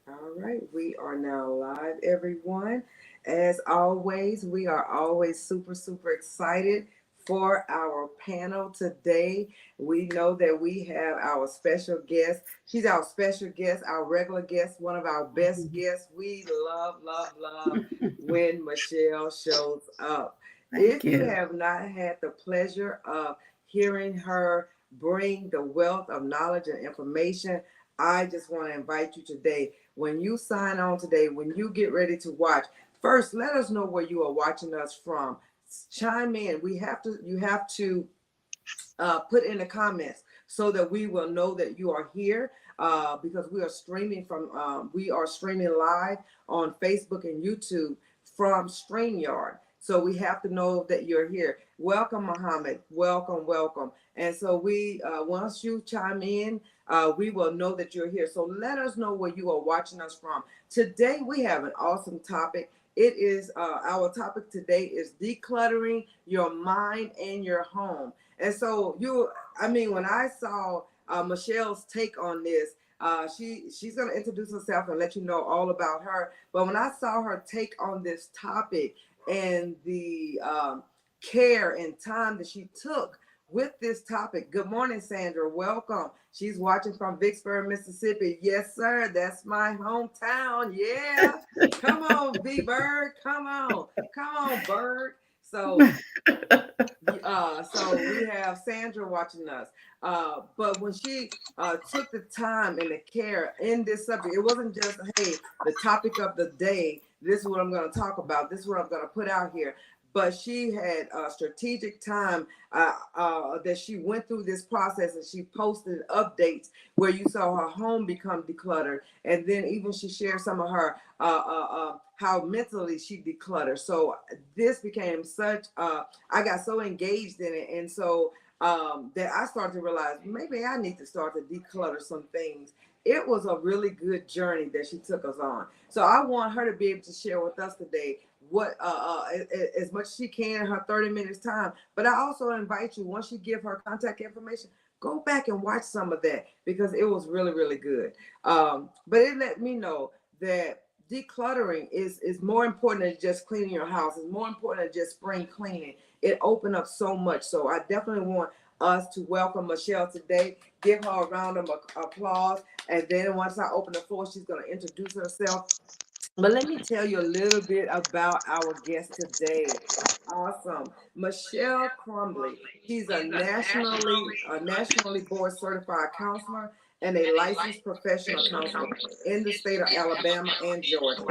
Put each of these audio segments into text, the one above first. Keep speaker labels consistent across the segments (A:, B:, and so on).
A: All right, we are now live, everyone. As always, we are always super excited for our panel today. We know that we have our special guest. She's our special guest, our regular guest, one of our best guests. We love when Michelle shows up.
B: Thank
A: If you
B: you.
A: have not had the pleasure of hearing her bring the wealth of knowledge and information, I just want to invite you today. When you sign on today, when you get ready to watch, first let us know where you are watching us from. Chime in. You have to put in the comments so that we will know that you are here. Because we are streaming live on Facebook and YouTube from StreamYard. So we have to know that you're here. Welcome, Muhammad. Welcome. And so once you chime in, we will know that you're here. So let us know where you are watching us from. Today we have an awesome topic. It is our topic today is decluttering your mind and your home. And so when I saw Michelle's take on this, she's going to introduce herself and let you know all about her. But when I saw her take on this topic and the care and time that she took with this topic. Good morning, Sandra. Welcome. She's watching from Vicksburg, Mississippi. Yes, sir. That's my hometown. Yeah. Come on, B Bird. Come on, Bird. So we have Sandra watching us. But when she took the time and the care in this subject, it wasn't just, hey, the topic of the day, this is what I'm going to talk about, this is what I'm going to put out here. But she had a strategic time that she went through this process, and she posted updates where you saw her home become decluttered. And then even she shared some of her how mentally she decluttered. So this became I got so engaged in it. And so that I started to realize maybe I need to start to declutter some things. It was a really good journey that she took us on. So I want her to be able to share with us today what as much as she can in her 30 minutes time. But I also invite you, once you give her contact information, go back and watch some of that, because it was really good. But it let me know that decluttering is more important than just cleaning your house. It's more important than just spring cleaning. It opened up so much. So I definitely want us to welcome Michelle today. Give her a round of applause. And then once I open the floor, she's going to introduce herself. But let me tell you a little bit about our guest today. Awesome. Michelle Crumbly. She's a nationally board certified counselor and a licensed professional counselor in the state of Alabama and Georgia.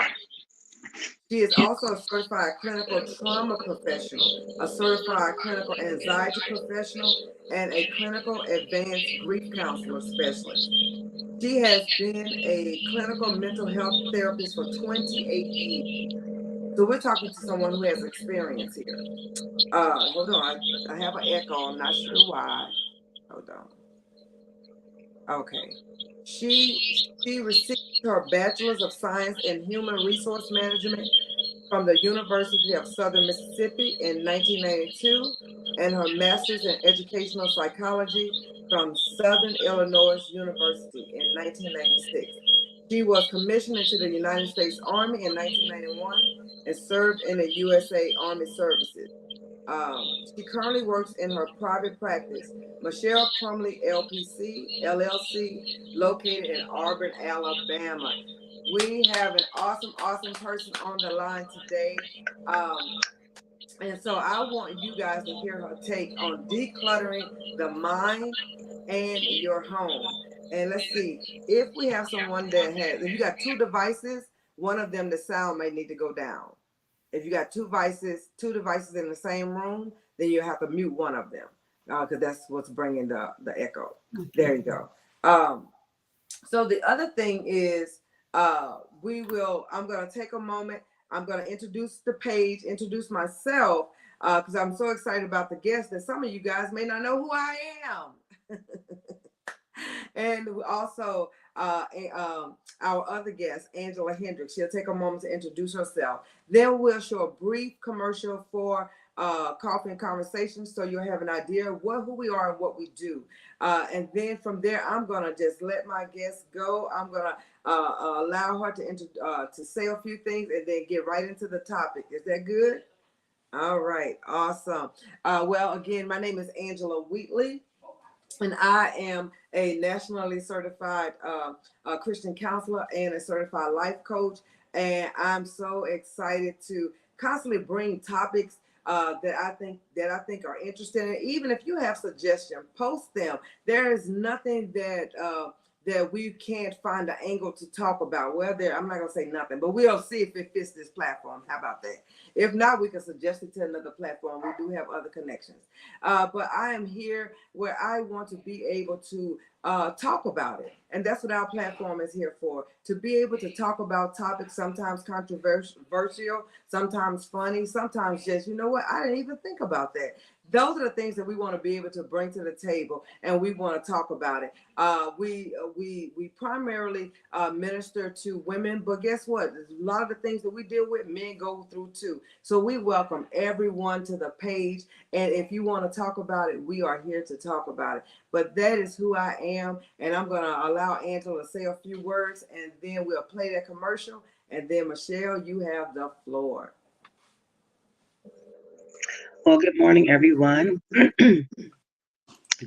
A: She is also a certified clinical trauma professional, a certified clinical anxiety professional, and a clinical advanced grief counselor specialist. She has been a clinical mental health therapist for 28 years. So we're talking to someone who has experience here. Hold on, I have an echo. I'm not sure why. Hold on. Okay. She she received her bachelor's of science in human resource management from the University of Southern Mississippi in 1992, and her master's in educational psychology from Southern Illinois University in 1996. She was commissioned into the United States Army in 1991 and served in the USA Army Services. She currently works in her private practice, Michelle Crumbly LLC, located in Auburn, Alabama. We have an awesome person on the line today. And so I want you guys to hear her take on decluttering the mind and your home. And let's see, if we have someone if you got two devices, one of them, the sound may need to go down. If you got two devices in the same room, then you have to mute one of them, because that's what's bringing the echo. There you go. So the other thing is, I'm going to take a moment. I'm going to introduce the page, introduce myself, because I'm so excited about the guest that some of you guys may not know who I am. And also our other guest, Angela Hendricks. She'll take a moment to introduce herself. Then we'll show a brief commercial for Coffee and Conversation, so you'll have an idea of who we are and what we do. And then from there, I'm gonna just let my guests go. I'm gonna allow her to say a few things and then get right into the topic. Is that good? All right, awesome. Well, again, my name is Angela Wheatley, and I am a nationally certified Christian counselor and a certified life coach. And I'm so excited to constantly bring topics that I think are interesting. And even if you have suggestions, post them. There is nothing that we can't find an angle to talk about. Well, I'm not gonna say nothing, but we'll see if it fits this platform. How about that? If not, we can suggest it to another platform. We do have other connections. But I am here where I want to be able to talk about it. And that's what our platform is here for, to be able to talk about topics, sometimes controversial, sometimes funny, sometimes just, you know what, I didn't even think about that. Those are the things that we want to be able to bring to the table, and we want to talk about it. We primarily minister to women, but guess what? A lot of the things that we deal with, men go through too. So we welcome everyone to the page, and if you want to talk about it, we are here to talk about it. But that is who I am, and I'm going to allow Angela to say a few words, and then we'll play that commercial, and then Michelle, you have the floor.
B: Well, good morning, everyone. You've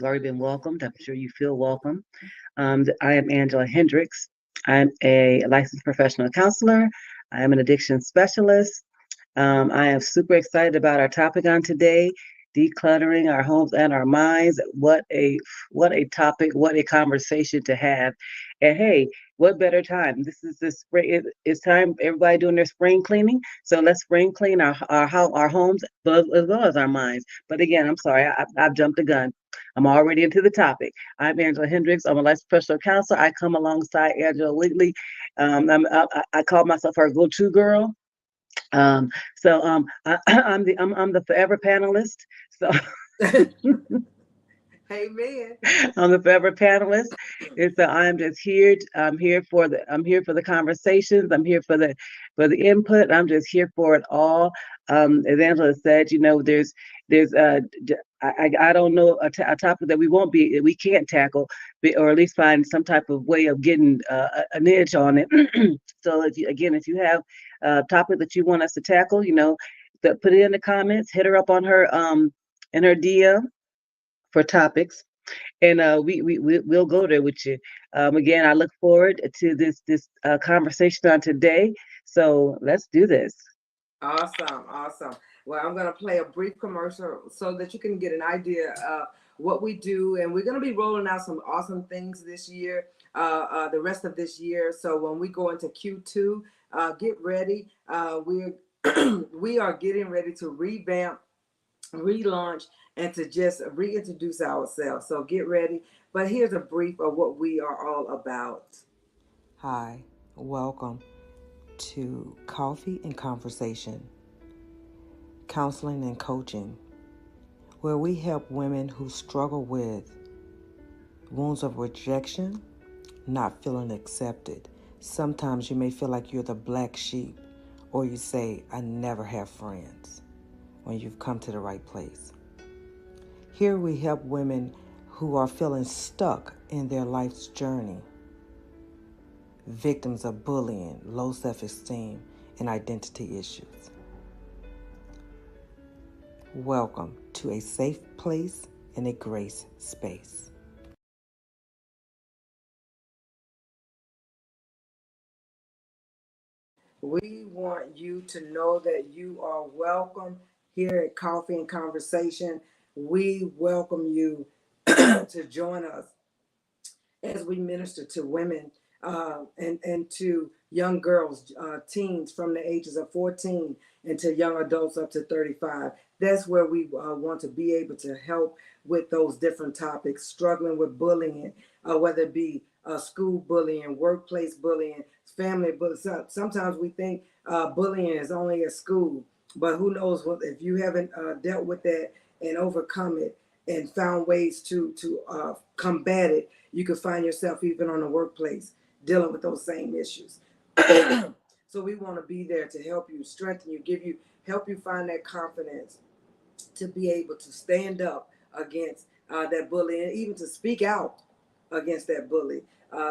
B: already been welcomed. I'm sure you feel welcome. I am Angela Hendricks. I'm a licensed professional counselor. I am an addiction specialist. I am super excited about our topic on today, decluttering our homes and our minds. What a topic, what a conversation to have. And hey, what better time? This is the spring. It's time everybody doing their spring cleaning. So let's spring clean our homes as well as our minds. But again, I'm sorry, I've jumped the gun. I'm already into the topic. I'm Angela Hendricks. I'm a licensed professional counselor. I come alongside Angela Wheatley. I call myself her go-to girl. I'm the forever panelist. So
A: Amen.
B: I'm the forever panelist. And so I'm just here. I'm here for the conversations. I'm here for the input. I'm just here for it all. As Angela said, there's I don't know a topic that we can't tackle, or at least find some type of way of getting an edge on it. So if you have a topic that you want us to tackle, put it in the comments. Hit her up on her in her DM for topics, and we'll go there with you. Again, I look forward to this conversation on today. So let's do this.
A: Awesome. Well, I'm going to play a brief commercial so that you can get an idea of what we do. And we're going to be rolling out some awesome things this year, the rest of this year. So when we go into Q2, get ready. We are getting ready to revamp, relaunch, and to just reintroduce ourselves. So get ready. But here's a brief of what we are all about. Hi, welcome to Coffee and Conversation, counseling and coaching, where we help women who struggle with wounds of rejection, not feeling accepted. Sometimes you may feel like you're the black sheep, or you say, I never have friends, when you've come to the right place. Here we help women who are feeling stuck in their life's journey, victims of bullying, low self-esteem, and identity issues. Welcome to a safe place and a grace space. We want you to know that you are welcome here at Coffee and Conversation. We welcome you to join us as we minister to women and to young girls, teens from the ages of 14 and to young adults up to 35. That's where we want to be able to help with those different topics, struggling with bullying, whether it be school bullying, workplace bullying, family bullying. Sometimes we think bullying is only at school, but who knows what, if you haven't dealt with that and overcome it and found ways to combat it, you could find yourself even on the workplace dealing with those same issues. So we want to be there to help you, strengthen you, help you find that confidence to be able to stand up against that bully, and even to speak out against that bully.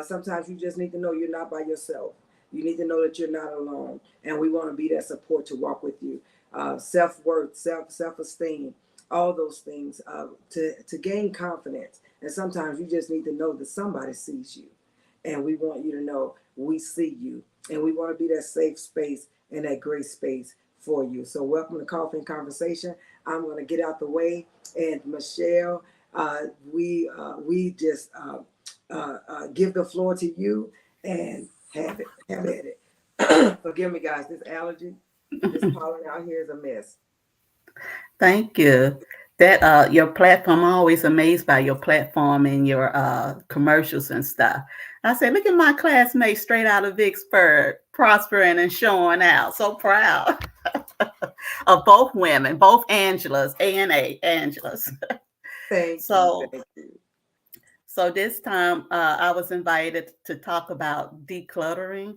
A: Sometimes you just need to know you're not by yourself. You need to know that you're not alone, and we want to be that support to walk with you. Self-worth, self-esteem, all those things to gain confidence. And sometimes you just need to know that somebody sees you, and we want you to know we see you, and we want to be that safe space and that great space for you. So welcome to Coffee and Conversation. I'm going to get out the way, and Michelle, we just give the floor to you and have at it. Forgive me, guys. This allergy, this pollen out here is a mess.
C: Thank you. That your platform, I'm always amazed by your platform and your commercials and stuff. I said, look at my classmates straight out of Vicksburg, prospering and showing out. So proud of both women, both Angelas, A&A Angelas.
A: Thank
C: So,
A: you. Thank you.
C: so this time I was invited to talk about decluttering.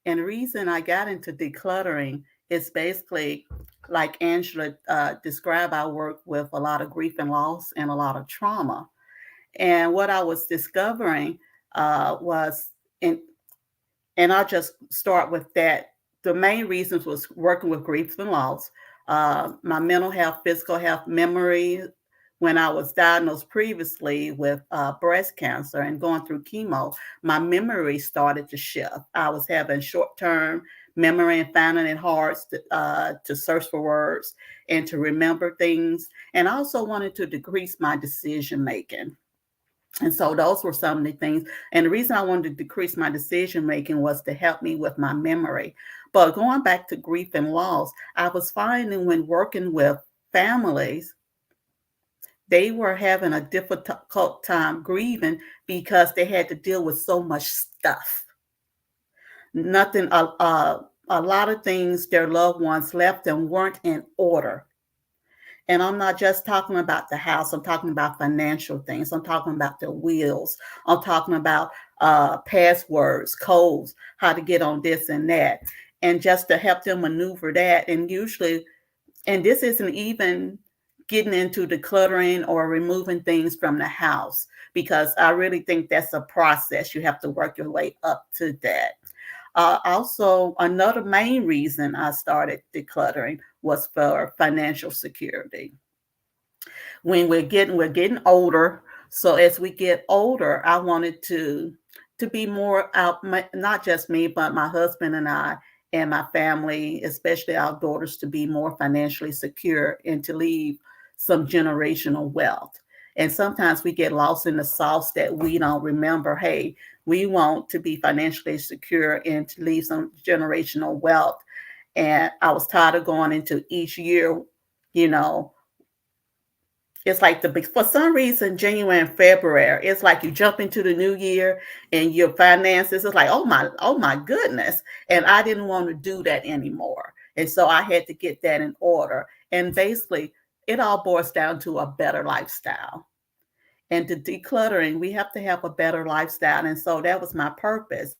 C: And the reason I got into decluttering is basically like Angela described, I work with a lot of grief and loss and a lot of trauma. And what I was discovering was, and I'll just start with that. The main reasons was working with grief and loss, my mental health, physical health, memory. When I was diagnosed previously with breast cancer and going through chemo, my memory started to shift. I was having short-term memory and finding it hard to search for words and to remember things. And I also wanted to decrease my decision making. And so those were some of the things. And the reason I wanted to decrease my decision making was to help me with my memory. But going back to grief and loss, I was finding when working with families, they were having a difficult time grieving because they had to deal with so much stuff. Nothing, a lot of things their loved ones left them weren't in order. And I'm not just talking about the house. I'm talking about financial things. I'm talking about their wills. I'm talking about passwords, codes, how to get on this and that. And just to help them maneuver that. And usually, and this isn't even getting into decluttering or removing things from the house, because I really think that's a process. You have to work your way up to that. Also, another main reason I started decluttering was for financial security. When we're getting older, so as we get older, I wanted to be more out, not just me, but my husband and I and my family, especially our daughters, to be more financially secure and to leave some generational wealth. And sometimes we get lost in the sauce that we don't remember. Hey, we want to be financially secure and to leave some generational wealth. And I was tired of going into each year, you know, it's like for some reason, January and February, it's like you jump into the new year and your finances, it's like, oh my goodness. And I didn't want to do that anymore. And so I had to get that in order. And basically, it all boils down to a better lifestyle. And to decluttering, we have to have a better lifestyle. And so that was my purpose.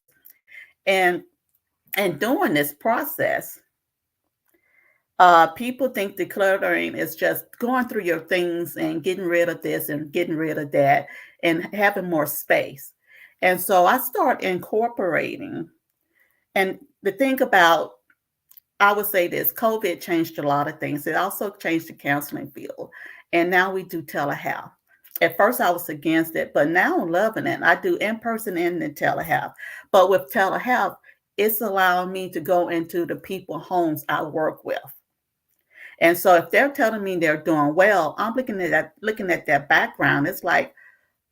C: And during this process, people think decluttering is just going through your things and getting rid of this and getting rid of that and having more space. And so I start incorporating. And the thing about, I would say this, COVID changed a lot of things. It also changed the counseling field. And now we do telehealth. At first I was against it, but now I'm loving it. I do in-person and the telehealth. But with telehealth, it's allowing me to go into the people homes I work with. And so if they're telling me they're doing well, I'm looking at their background. It's like,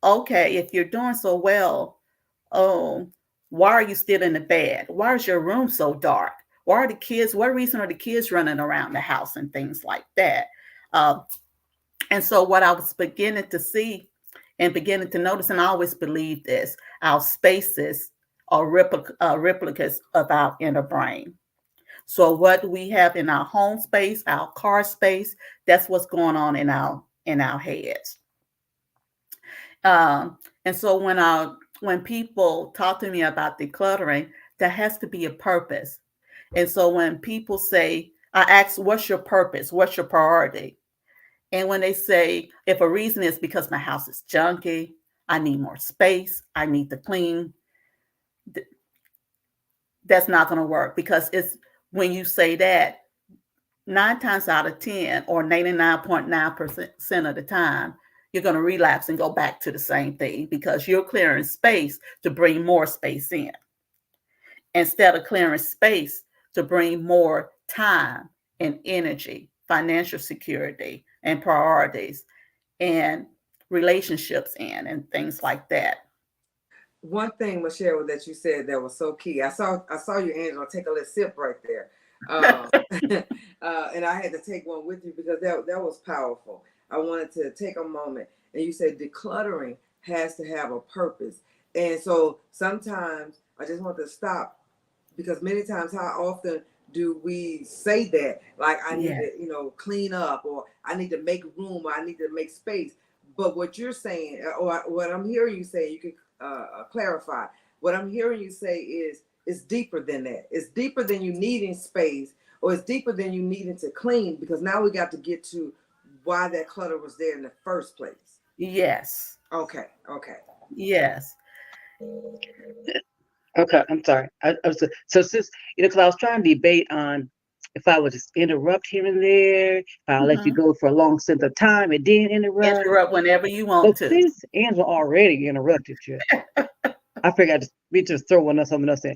C: okay, if you're doing so well, oh, why are you still in the bed? Why is your room so dark? What reason are the kids running around the house and things like that? And so what I was beginning to see and beginning to notice, and I always believe this, our spaces are replicas of our inner brain. So what we have in our home space, our car space, that's what's going on in our heads. And so when people talk to me about decluttering, there has to be a purpose. And so when people say, I ask, what's your purpose? What's your priority? And when they say, if a reason is because my house is junky, I need more space, I need to clean, that's not going to work, because it's when you say that, 9 times out of 10 or 99.9% of the time, you're going to relapse and go back to the same thing, because you're clearing space to bring more space in instead of clearing space to bring more time and energy, financial security and priorities and relationships in and things like that.
A: One thing, Michelle, that you said that was so key. I saw you, Angela, take a little sip right there. And I had to take one with you because that was powerful. I wanted to take a moment, and you said decluttering has to have a purpose. And so sometimes I just want to stop, because many times, how often do we say that? Like, I need to, clean up, or I need to make room, or I need to make space. But what you're saying, or what I'm hearing you say, you can clarify. What I'm hearing you say is, it's deeper than that. It's deeper than you needing space, or it's deeper than you needing to clean, because now we got to get to why that clutter was there in the first place.
C: Yes.
A: Okay.
C: Yes.
B: Okay, I'm sorry. I was so since because I was trying to debate on if I would just interrupt here and there, if I'll let you go for a long stint of time and then interrupt.
C: Interrupt whenever you want
B: But
C: to.
B: since Angela already interrupted you, I figured we just throw one or something else in.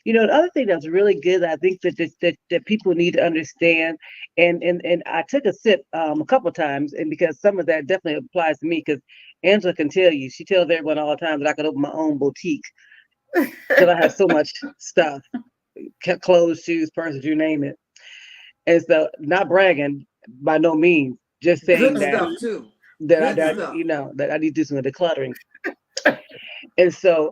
B: The other thing that's really good, I think that people need to understand, and I took a sip a couple of times, and because some of that definitely applies to me, because Angela can tell you, she tells everyone all the time that I could open my own boutique because I have so much stuff, clothes, shoes, purses, you name it. And so, not bragging by no means, just saying
A: Good
B: that
A: stuff too.
B: that
A: Good stuff.
B: that I need to do some decluttering. And so,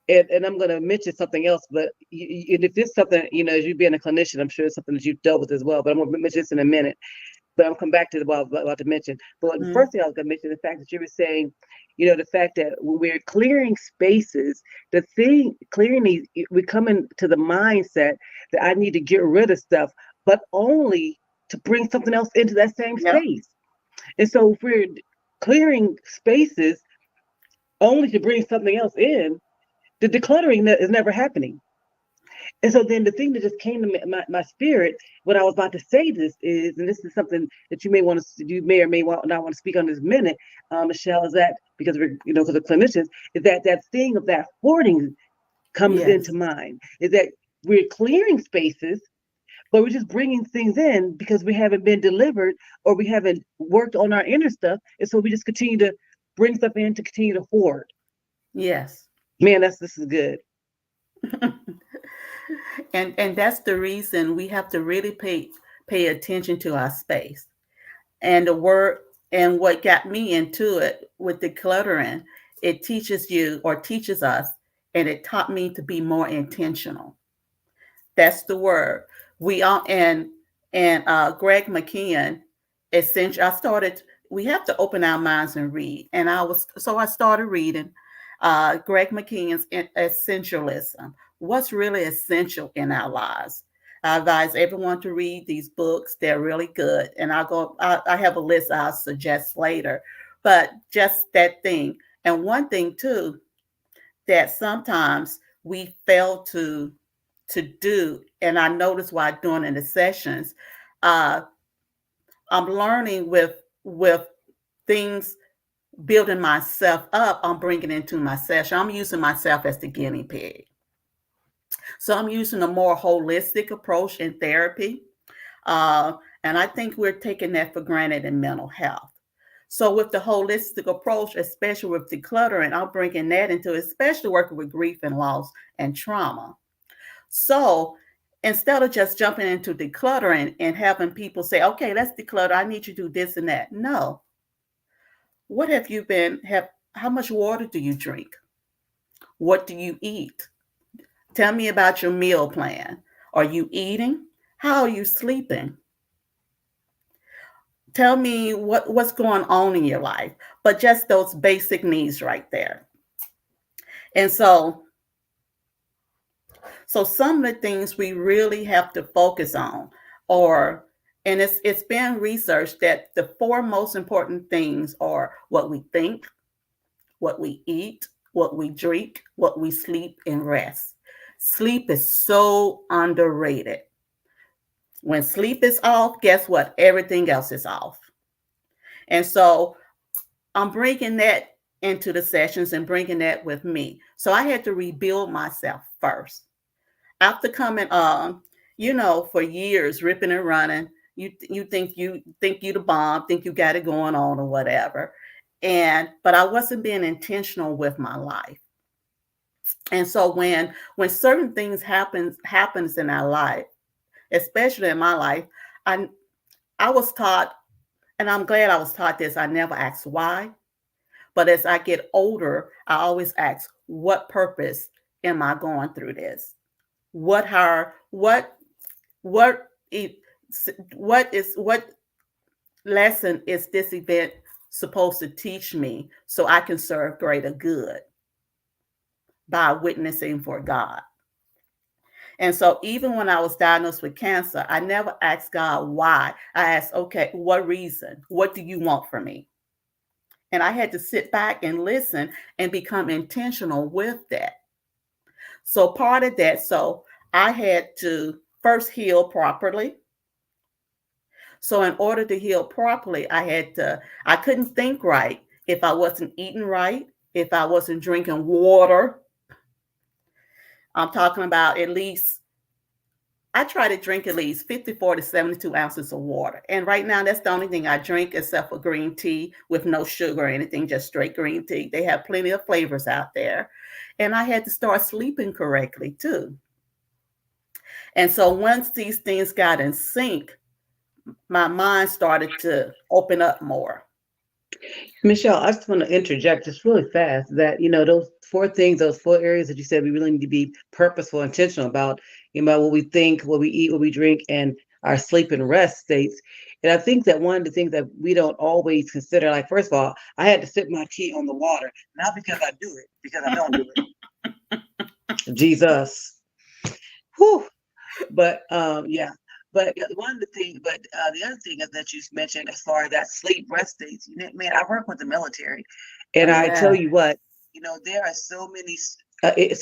B: and I'm going to mention something else, but if this is something, as you being a clinician, I'm sure it's something that you've dealt with as well. But I'm going to mention this in a minute. But I'll come back to what I was about to mention. But the first thing I was going to mention, the fact that you were saying, the fact that when we're clearing spaces, clearing these, we come into the mindset that I need to get rid of stuff, but only to bring something else into that same space. And so if we're clearing spaces only to bring something else in, the decluttering is never happening. And so then the thing that just came to my spirit when I was about to say this is, and this is something that you may or may not want to speak on this minute, Michelle, is that because because of clinicians, is that thing of that hoarding comes into mind, is that we're clearing spaces, but we're just bringing things in because we haven't been delivered or we haven't worked on our inner stuff. And so we just continue to bring stuff in to continue to hoard.
C: Yes.
B: Man, this is good.
C: And that's the reason we have to really pay attention to our space. And what got me into it with decluttering, it teaches us, and it taught me to be more intentional. That's the word. We all and Greg McKeown, we have to open our minds and read. And I started reading Greg McKeown's Essentialism. What's really essential in our lives? I advise everyone to read these books. They're really good. And I have a list I'll suggest later. But just that thing. And one thing too, that sometimes we fail to do, and I notice while doing in the sessions, I'm learning with things, building myself up, I'm bringing into my session. I'm using myself as the guinea pig. So I'm using a more holistic approach in therapy. And I think we're taking that for granted in mental health. So with the holistic approach, especially with decluttering, I'm bringing that into, especially working with grief and loss and trauma. So instead of just jumping into decluttering and having people say, okay, let's declutter, I need you to do this and that. No. What how much water do you drink? What do you eat? Tell me about your meal plan. Are you eating? How are you sleeping? Tell me what's going on in your life. But just those basic needs right there. And so some of the things we really have to focus on, And it's been researched that the four most important things are what we think, what we eat, what we drink, what we sleep, and rest. Sleep is so underrated. When sleep is off, guess what? Everything else is off. And so I'm bringing that into the sessions and bringing that with me. So I had to rebuild myself first. After coming on, for years ripping and running, you think you the bomb, think you got it going on or whatever. But I wasn't being intentional with my life. And so when certain things happens in our life, especially in my life, I was taught, and I'm glad I was taught this, I never asked why. But as I get older, I always ask, what purpose am I going through this? What lesson is this event supposed to teach me so I can serve greater good by witnessing for God? And so even when I was diagnosed with cancer, I never asked God why. I asked, okay, what reason? What do you want from me? And I had to sit back and listen and become intentional with that. So part of that, so I had to first heal properly. So in order to heal properly, I couldn't think right if I wasn't eating right, if I wasn't drinking water. I'm talking about I try to drink at least 54 to 72 ounces of water. And right now, that's the only thing I drink except for green tea with no sugar or anything, just straight green tea. They have plenty of flavors out there. And I had to start sleeping correctly too. And so once these things got in sync, my mind started to open up more.
B: Michelle, I just want to interject just really fast that, those four things, those four areas that you said we really need to be purposeful, intentional about, what we think, what we eat, what we drink, and our sleep and rest states. And I think that one of the things that we don't always consider, like, first of all, I had to sip my tea on the water, not because I do it, because I don't do it. Jesus. Whew. But yeah. But one of the things, the other thing that you mentioned as far as that sleep rest states, man, I work with the military, and I tell you what, there are so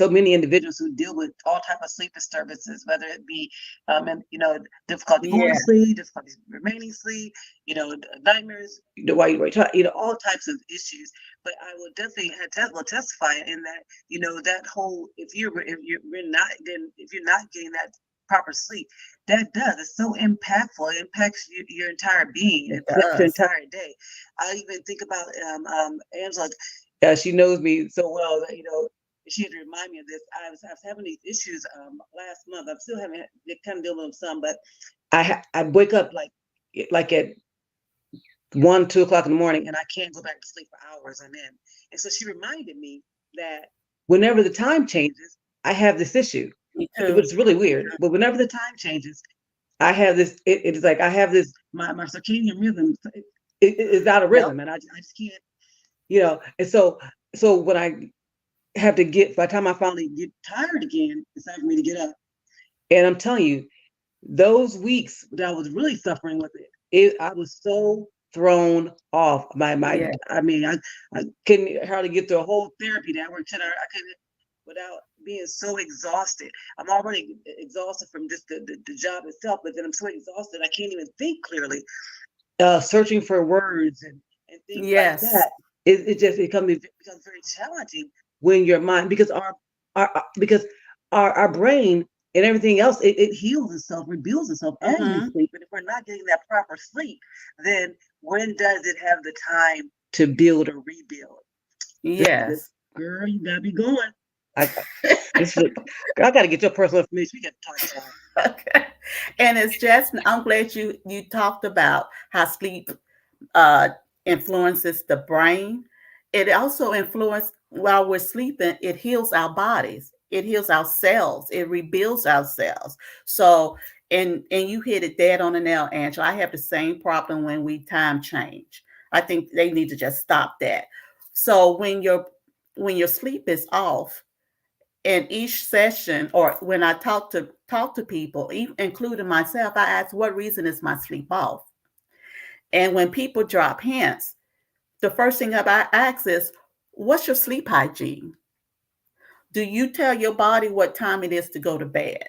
B: many individuals who deal with all type of sleep disturbances, whether it be, difficulty going to sleep, difficulty remaining asleep, nightmares, while you were talking, all types of issues. But I will definitely testify in that, that whole, if you're not getting that proper sleep, it's so impactful. It impacts your entire being. It impacts your entire day. I even think about Angela. She knows me so well that she had to remind me of this. I was having these issues last month. I'm still having kind of dealing with some, but I wake up like at 1, 2 o'clock in the morning, and I can't go back to sleep for hours on end. And so she reminded me that whenever the time changes, I have this issue. It was really weird, but whenever the time changes, I have this. It's like I have this. My circadian rhythm is out of rhythm, and I just can't, And so when I have to by the time I finally get tired again, it's time for me to get up. And I'm telling you, those weeks that I was really suffering with it, I was so thrown off. I mean, I couldn't hardly get through a whole therapy that I worked 10 hours. I couldn't, without being so exhausted. I'm already exhausted from just the job itself, but then I'm so exhausted I can't even think clearly. Searching for words and things like that. It becomes very challenging when your mind, because our brain and everything else, it heals itself, rebuilds itself as we sleep. And if we're not getting that proper sleep, then when does it have the time to build or rebuild?
C: Yes.
B: Girl, you gotta be going. I got to get your personal information. We got to talk about it.
C: Okay. And it's just, I'm glad you talked about how sleep influences the brain. It also influences, while we're sleeping, it heals our bodies. It heals our cells. It rebuilds our cells. So, and you hit it dead on the nail, Angela. I have the same problem when we time change. I think they need to just stop that. So when your sleep is off, in each session, or when I talk to talk to people, including myself, I ask, what reason is my sleep off? And when people drop hints, the first thing I ask is, what's your sleep hygiene? Do you tell your body what time it is to go to bed?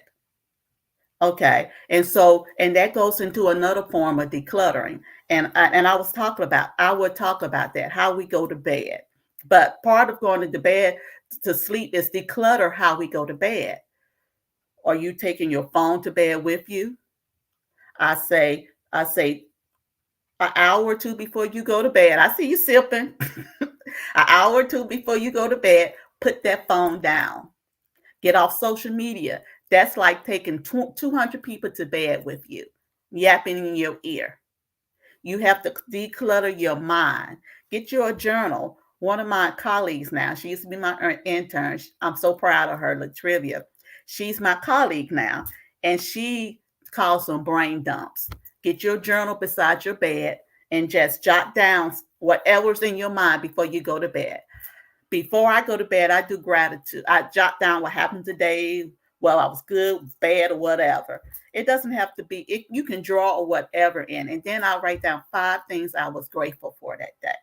C: Okay. And that goes into another form of decluttering. And I would talk about that, how we go to bed. But part of going to bed to sleep is declutter how we go to bed. Are you taking your phone to bed with you? I say an hour or two before you go to bed. I see you sipping. An hour or two before you go to bed, put that phone down. Get off social media. That's like taking 200 people to bed with you, yapping in your ear. You have to declutter your mind. Get your journal. One of my colleagues now, she used to be my intern. I'm so proud of her, Latrivia. She's my colleague now, and she calls them brain dumps. Get your journal beside your bed and just jot down whatever's in your mind before you go to bed. Before I go to bed, I do gratitude. I jot down what happened today. Well, I was good, bad, or whatever. It doesn't have to be, you can draw or whatever in. And then I'll write down 5 things I was grateful for that day.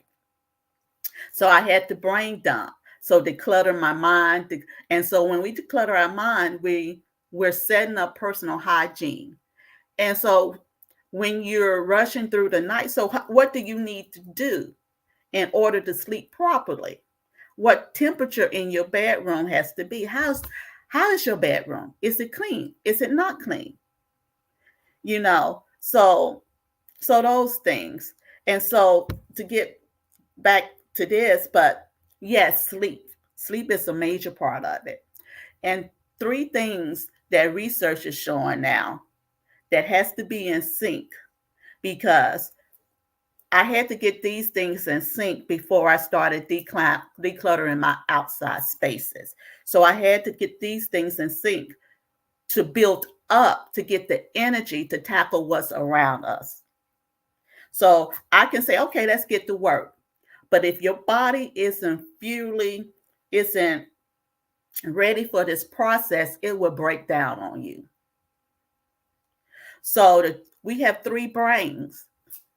C: So I had to brain dump. So declutter my mind. And so when we declutter our mind, we're setting up personal hygiene. And so when you're rushing through the night, so what do you need to do in order to sleep properly? What temperature in your bedroom has to be? How is your bedroom? Is it clean? Is it not clean? So those things. And so to get back to this, but yes, sleep is a major part of it. And 3 things that research is showing now that has to be in sync, because I had to get these things in sync before I started decluttering my outside spaces. So I had to get these things in sync to build up, to get the energy to tackle what's around us. So I can say, okay, let's get to work. But if your body isn't ready for this process, it will break down on you. So we have 3 brains.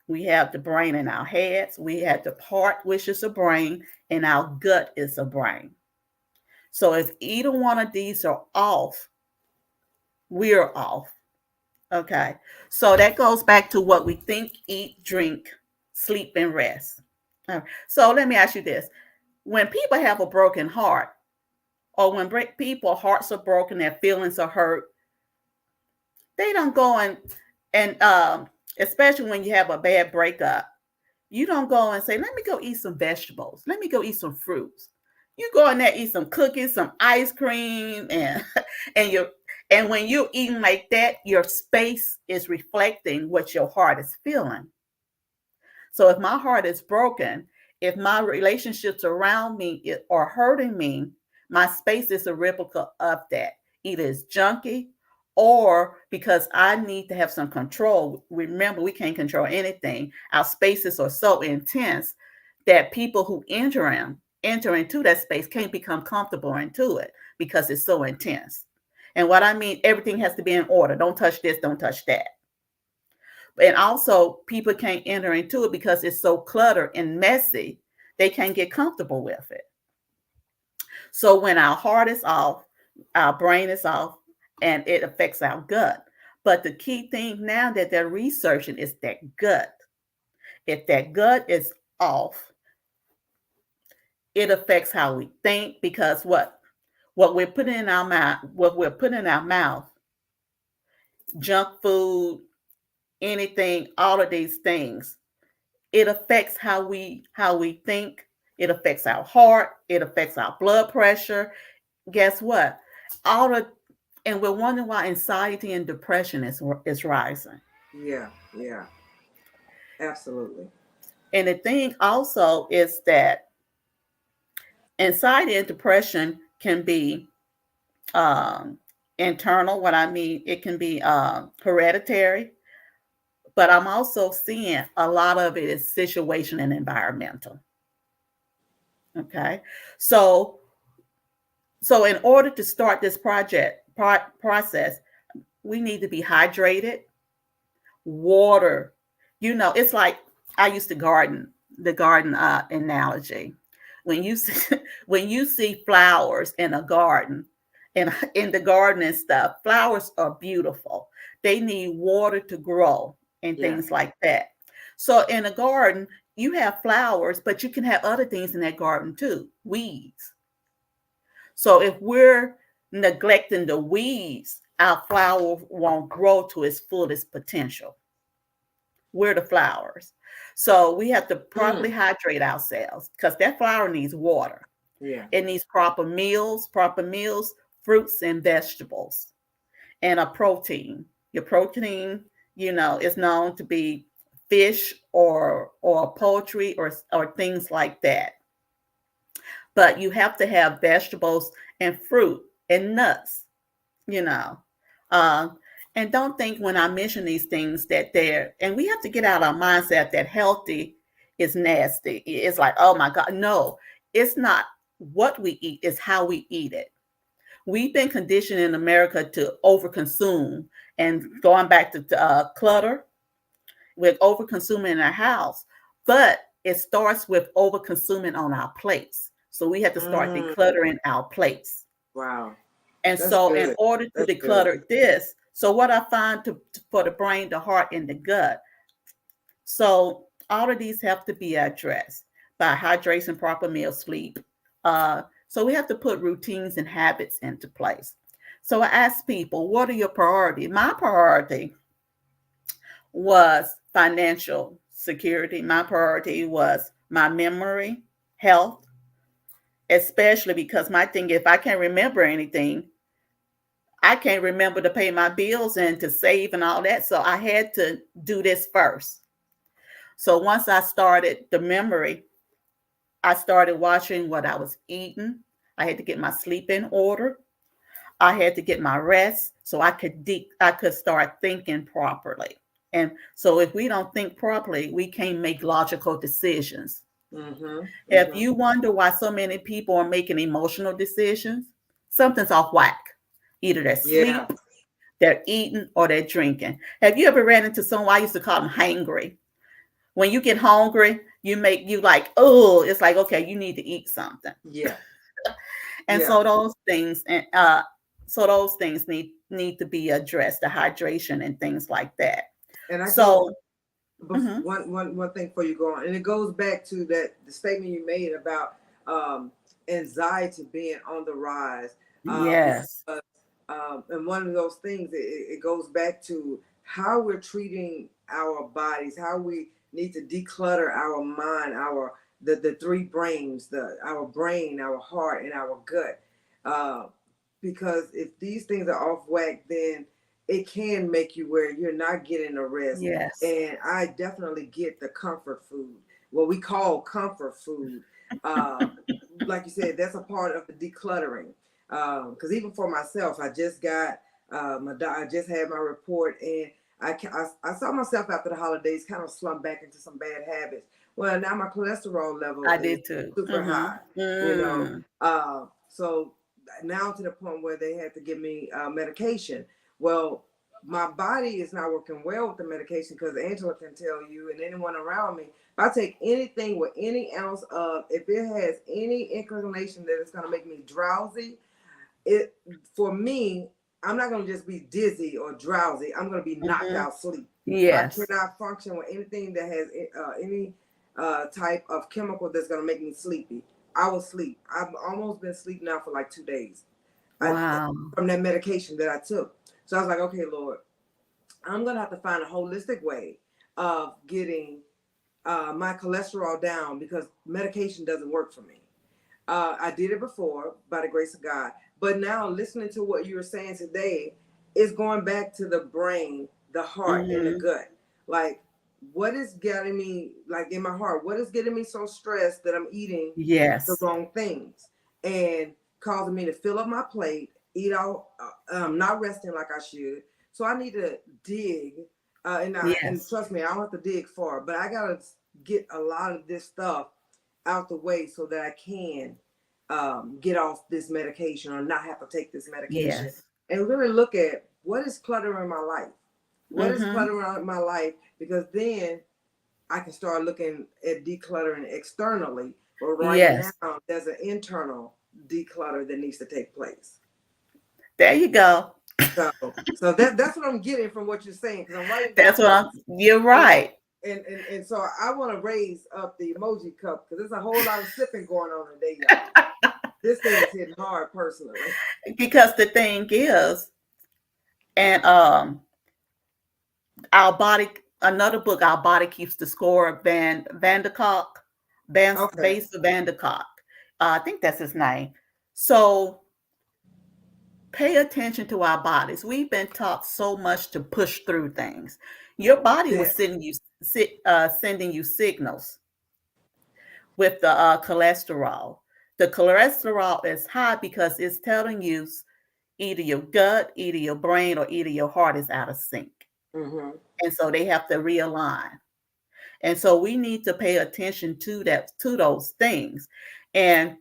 C: We have the brain in our heads. We have the part, which is a brain, and our gut is a brain. So if either one of these are off, we're off. Okay. So that goes back to what we think, eat, drink, sleep, and rest. So let me ask you this. When people have a broken heart, or when people's hearts are broken, their feelings are hurt, they don't go and especially when you have a bad breakup, you don't go and say, let me go eat some vegetables. Let me go eat some fruits. You go in there, eat some cookies, some ice cream, and when you're eating like that, your space is reflecting what your heart is feeling. So if my heart is broken, if my relationships around me are hurting me, my space is a replica of that. Either it's junky, or because I need to have some control. Remember, we can't control anything. Our spaces are so intense that people who enter into that space can't become comfortable into it because it's so intense. And what I mean, everything has to be in order. Don't touch this, don't touch that. And also, people can't enter into it because it's so cluttered and messy, they can't get comfortable with it. So when our heart is off, our brain is off, and it affects our gut. But the key thing now that they're researching is that gut. If that gut is off, it affects how we think, because what we're putting in our mouth, junk food, anything, all of these things, it affects how we think. It affects our heart. It affects our blood pressure. Guess what? And we're wondering why anxiety and depression is rising.
A: Yeah, absolutely.
C: And the thing also is that anxiety and depression can be internal. What I mean, it can be hereditary, but I'm also seeing a lot of it is situation and environmental. Okay, so in order to start this process, we need to be hydrated. Water, it's like I used to garden, the garden analogy. When you see, when you see flowers in a garden, and in the garden and stuff, flowers are beautiful. They need water to grow and
A: Yeah.
C: things like that. So in a garden, you have flowers, but you can have other things in that garden too, weeds. So if we're neglecting the weeds, our flower won't grow to its fullest potential. We're the flowers. So we have to properly hydrate ourselves because that flower needs water.
A: Yeah.
C: It needs proper meals, fruits and vegetables, and a protein. Your protein, is known to be fish or poultry or things like that. But you have to have vegetables and fruit and nuts, you know. Uh, and don't think when I mention these things that and we have to get out our mindset that healthy is nasty. It's like, oh my God. No, it's not what we eat, it's how we eat it. We've been conditioned in America to overconsume, and going back to clutter, with overconsuming in our house. But it starts with overconsuming on our plates. So we have to start decluttering our plates.
A: Wow.
C: And
A: That's
C: so
A: good.
C: in order to
A: That's
C: declutter
A: good.
C: this, so what I find for the brain, the heart, and the gut. So all of these have to be addressed by hydration, proper meal, sleep. So we have to put routines and habits into place. So I ask people, what are your priorities? My priority was financial security. My priority was my memory, health, especially because my thing, if I can't remember anything, I can't remember to pay my bills and to save and all that. So I had to do this first. So once I started the memory, I started watching what I was eating. I had to get my sleep in order. I had to get my rest so I could start thinking properly. And so if we don't think properly, we can't make logical decisions. If you wonder why so many people are making emotional decisions, something's off whack. Either they're asleep, they're eating, or they're drinking. Have you ever ran into someone, I used to call them hangry? When you get hungry, you like, oh, it's like, okay, you need to eat something.
A: Yeah.
C: And so those things, need to be addressed, the hydration and things like that.
A: And one thing before you go on, and it goes back to the statement you made about anxiety being on the rise.
C: Yes.
A: And one of those things, it goes back to how we're treating our bodies, how we need to declutter our mind, the three brains, our brain, our heart, and our gut. Because if these things are off whack, then it can make you where you're not getting a rest.
C: Yes.
A: And I definitely get the comfort food, what we call comfort food. Like you said, that's a part of the decluttering. Because even for myself, I just got I just had my report, and I saw myself after the holidays kind of slump back into some bad habits. Well, now my cholesterol level
C: did too.
A: Super high, so now to the point where they had to give me medication. Well, my body is not working well with the medication because Angela can tell you and anyone around me, if I take anything with any ounce of, if it has any inclination that it's going to make me drowsy, for me, I'm not going to just be dizzy or drowsy. I'm going to be knocked out sleep.
C: Yes.
A: I cannot function with anything that has any type of chemical that's going to make me sleepy. I will sleep. I've almost been asleep now for like 2 days.
C: Wow.
A: From that medication that I took. So I was like, okay, Lord, I'm going to have to find a holistic way of getting my cholesterol down because medication doesn't work for me. I did it before by the grace of God. But now listening to what you were saying today is going back to the brain, the heart, and the gut. Like, what is getting me, like in my heart, what is getting me so stressed that I'm eating the wrong things and causing me to fill up my plate, eat out, not resting like I should. So I need to dig, and trust me, I don't have to dig far, but I gotta get a lot of this stuff out the way so that I can get off this medication or not have to take this medication. And really look at what is clutter in my life? What is clutter in my life? Because then I can start looking at decluttering externally, but right now there's an internal declutter that needs to take place.
C: There you go.
A: So that's what I'm getting from what you're saying, because I'm writing
C: That's
A: down.
C: You're right.
A: And so I want to raise up the emoji cup, because there's a whole lot of sipping going on today, y'all. This thing is hitting hard personally.
C: Because the thing is, and our body, another book, Our Body Keeps the Score, Van der Kolk, Base Van der Kolk. I think that's his name. So pay attention to our bodies. We've been taught so much to push through things. Your body was sending you signals with the cholesterol. The cholesterol is high because it's telling you either your gut, either your brain, or either your heart is out of sync. And so they have to realign. And so we need to pay attention to those things. And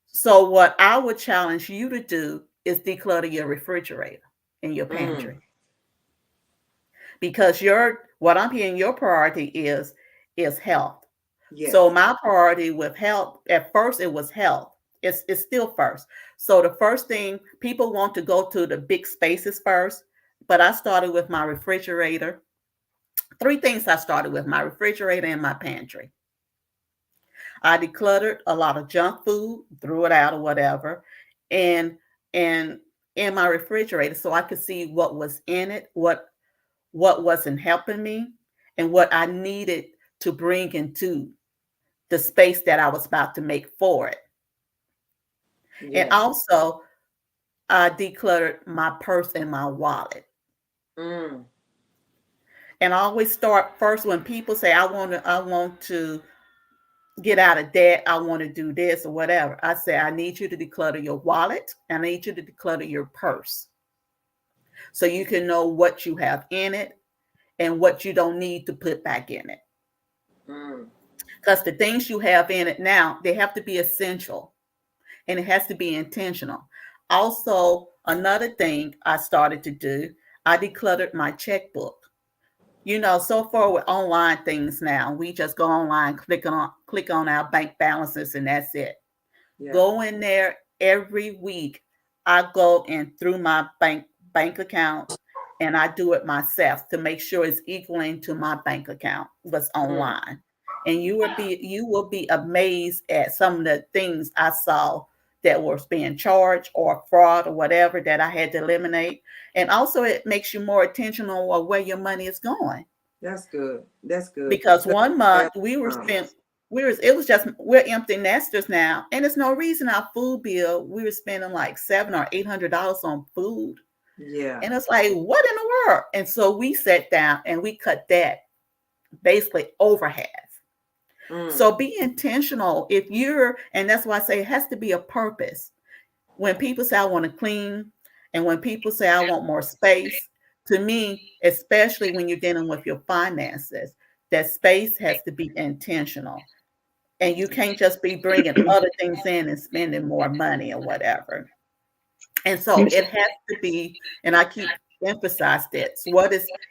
C: so what I would challenge you to do is declutter your refrigerator and your pantry. Because what I'm hearing your priority is health. Yes. So my priority with health, at first it was health. It's still first. So the first thing, people want to go to the big spaces first, but I started with my refrigerator. 3 things I started with: my refrigerator and my pantry. I decluttered a lot of junk food, threw it out or whatever, and in my refrigerator, so I could see what was in it, what wasn't helping me, and what I needed to bring into the space that I was about to make for it. Yeah. And also, I decluttered my purse and my wallet. And I always start first when people say, I want to get out of debt, I want to do this or whatever. I say, I need you to declutter your wallet, and I need you to declutter your purse, so you can know what you have in it and what you don't need to put back in it. Because the things you have in it now, they have to be essential, and it has to be intentional. Also, another thing I started to do, I decluttered my checkbook. So far with online things now, we just go online, click on our bank balances, and that's it. Yeah. Go in there every week. I go in through my bank account, and I do it myself to make sure it's equaling to my bank account what's online. And you will be amazed at some of the things I saw that was being charged or fraud or whatever that I had to eliminate. And also it makes you more intentional on where your money is going. That's good. Because one month we're empty nesters now. And there's no reason our food bill, we were spending like $700 or $800 on food. Yeah. And it's like, what in the world? And so we sat down and we cut that basically over half. So be intentional. And that's why I say it has to be a purpose. When people say I want to clean, and when people say I want more space, to me, especially when you're dealing with your finances, that space has to be intentional. And you can't just be bringing other things in and spending more money or whatever. And so it has to be, and I keep emphasize that. So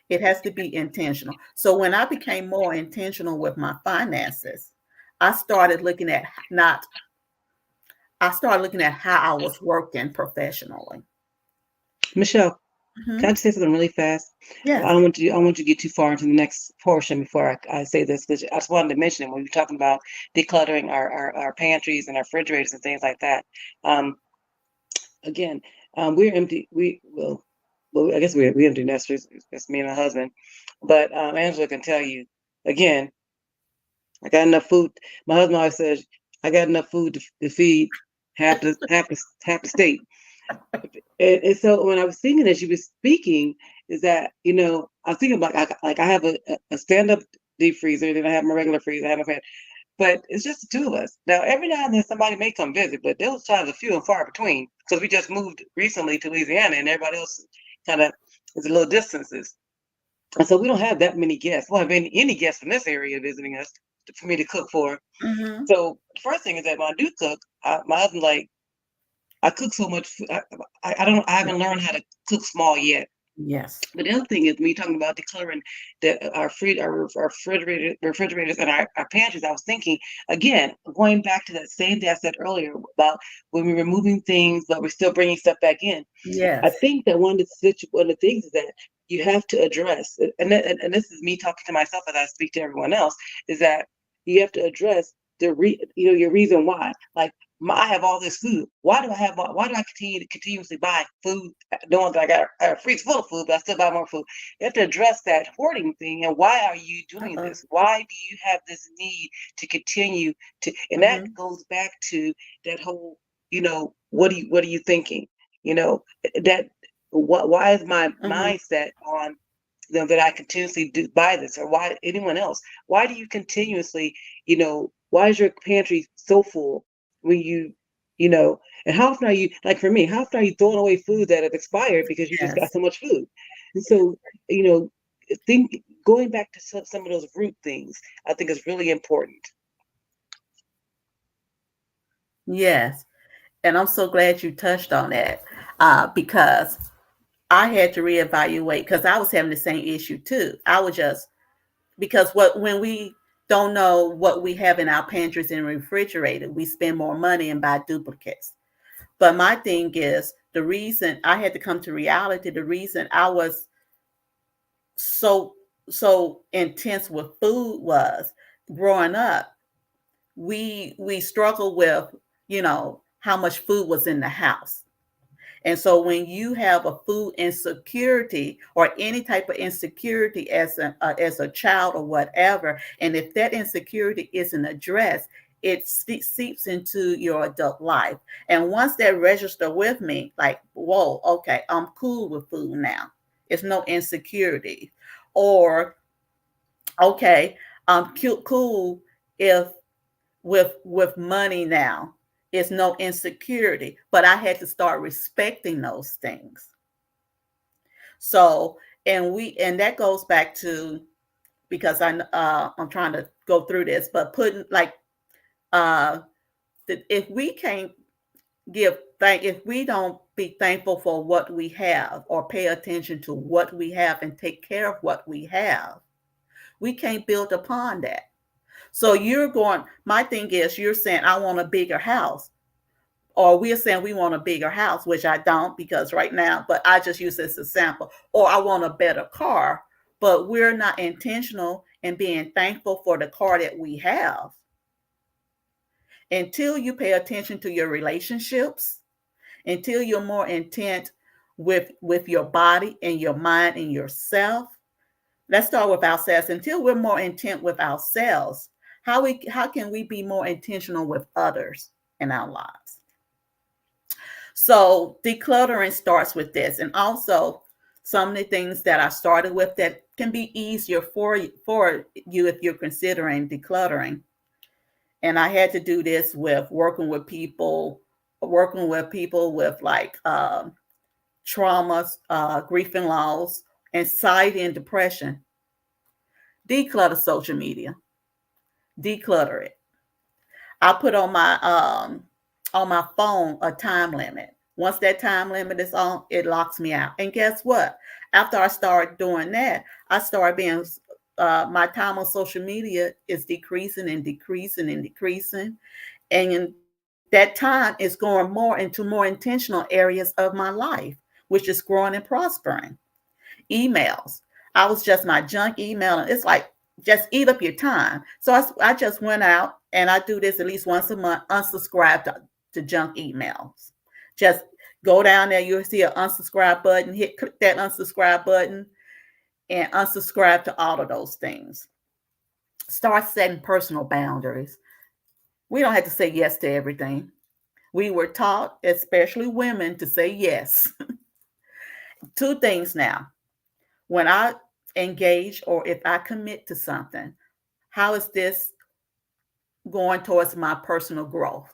C: it has to be intentional. So when I became more intentional with my finances, I started looking at how I was working professionally.
B: Michelle, can I just say something really fast?
C: Yes.
B: I don't want you to get too far into the next portion before I say this, because I just wanted to mention it when we're talking about decluttering our pantries and our refrigerators and things like that. Again, we're empty. Well, I guess we empty nesters. It's me and my husband. But Angela can tell you, again, I got enough food. My husband always says, I got enough food to feed half the state. And so when I was thinking as you were speaking, is that, I was thinking about, like I have a stand-up deep freezer, then I have my regular freezer, I have a fan. But it's just the 2 of us. Now, every now and then somebody may come visit, but those times are few and far between, because we just moved recently to Louisiana, and everybody else kind of is a little distances. And so we don't have that many guests. We don't have any guests from this area visiting us for me to cook for. So the first thing is that when I do cook, my husband's like, I cook so much food. I haven't learned how to cook small yet.
C: Yes.
B: But the other thing is, when you're talking about decluttering our refrigerators and our pantries, I was thinking again, going back to that same thing I said earlier about when we're removing things, but we're still bringing stuff back in.
C: Yes.
B: I think that one of the things is that you have to address, and this is me talking to myself as I speak to everyone else, is that you have to address your reason why. Like, I have all this food. Why do I continuously buy food, knowing that I got a freezer full of food, but I still buy more food? You have to address that hoarding thing, and why are you doing this? Why do you have this need to continue to? And that goes back to that whole, what are you thinking? Why is my mindset on that I continuously buy this, or why anyone else? Why do you continuously, why is your pantry so full when and how often are you, like for me, how often are you throwing away food that have expired because you just got so much food? And so, going back to some of those root things, I think is really important.
C: Yes. And I'm so glad you touched on that, because I had to reevaluate, because I was having the same issue too. I was just, because when we don't know what we have in our pantries and refrigerator, we spend more money and buy duplicates. But my thing is, the reason I had to come to reality, the reason I was so intense with food was, growing up, we struggled with, how much food was in the house. And so when you have a food insecurity or any type of insecurity as a child or whatever, and if that insecurity isn't addressed, it seeps into your adult life. And once that registers with me, like, whoa, okay, I'm cool with food now. It's no insecurity. Or, okay, I'm cool if with money now. It's no insecurity, but I had to start respecting those things. So, and that goes back to, because I'm trying to go through this, but putting like, if we can't if we don't be thankful for what we have, or pay attention to what we have and take care of what we have, we can't build upon that. So my thing is, you're saying, I want a bigger house. Or we're saying we want a bigger house, which I don't, because right now, but I just use this as a sample. Or I want a better car, but we're not intentional in being thankful for the car that we have. Until you pay attention to your relationships, until you're more intent with your body and your mind and yourself. Let's start with ourselves. Until we're more intent with ourselves, how can we be more intentional with others in our lives? So decluttering starts with this. And also, some of the things that I started with that can be easier for you if you're considering decluttering. And I had to do this with working with people with like traumas, grief and loss, anxiety and depression. Declutter social media. Declutter it. I put on my phone a time limit. Once that time limit is on, it locks me out. And guess what? After I started doing that, I started being my time on social media is decreasing and decreasing and decreasing. And that time is going more into more intentional areas of my life, which is growing and prospering. Emails. I was just my junk email, and it's like, just eat up your time. So I just went out, and I do this at least once a month, unsubscribe to junk emails. Just go down there, you'll see an unsubscribe button, click that unsubscribe button, and unsubscribe to all of those things. Start setting personal boundaries. We don't have to say yes to everything. We were taught, especially women, to say yes. Two things now. When I engage, or if I commit to something, how is this going towards my personal growth?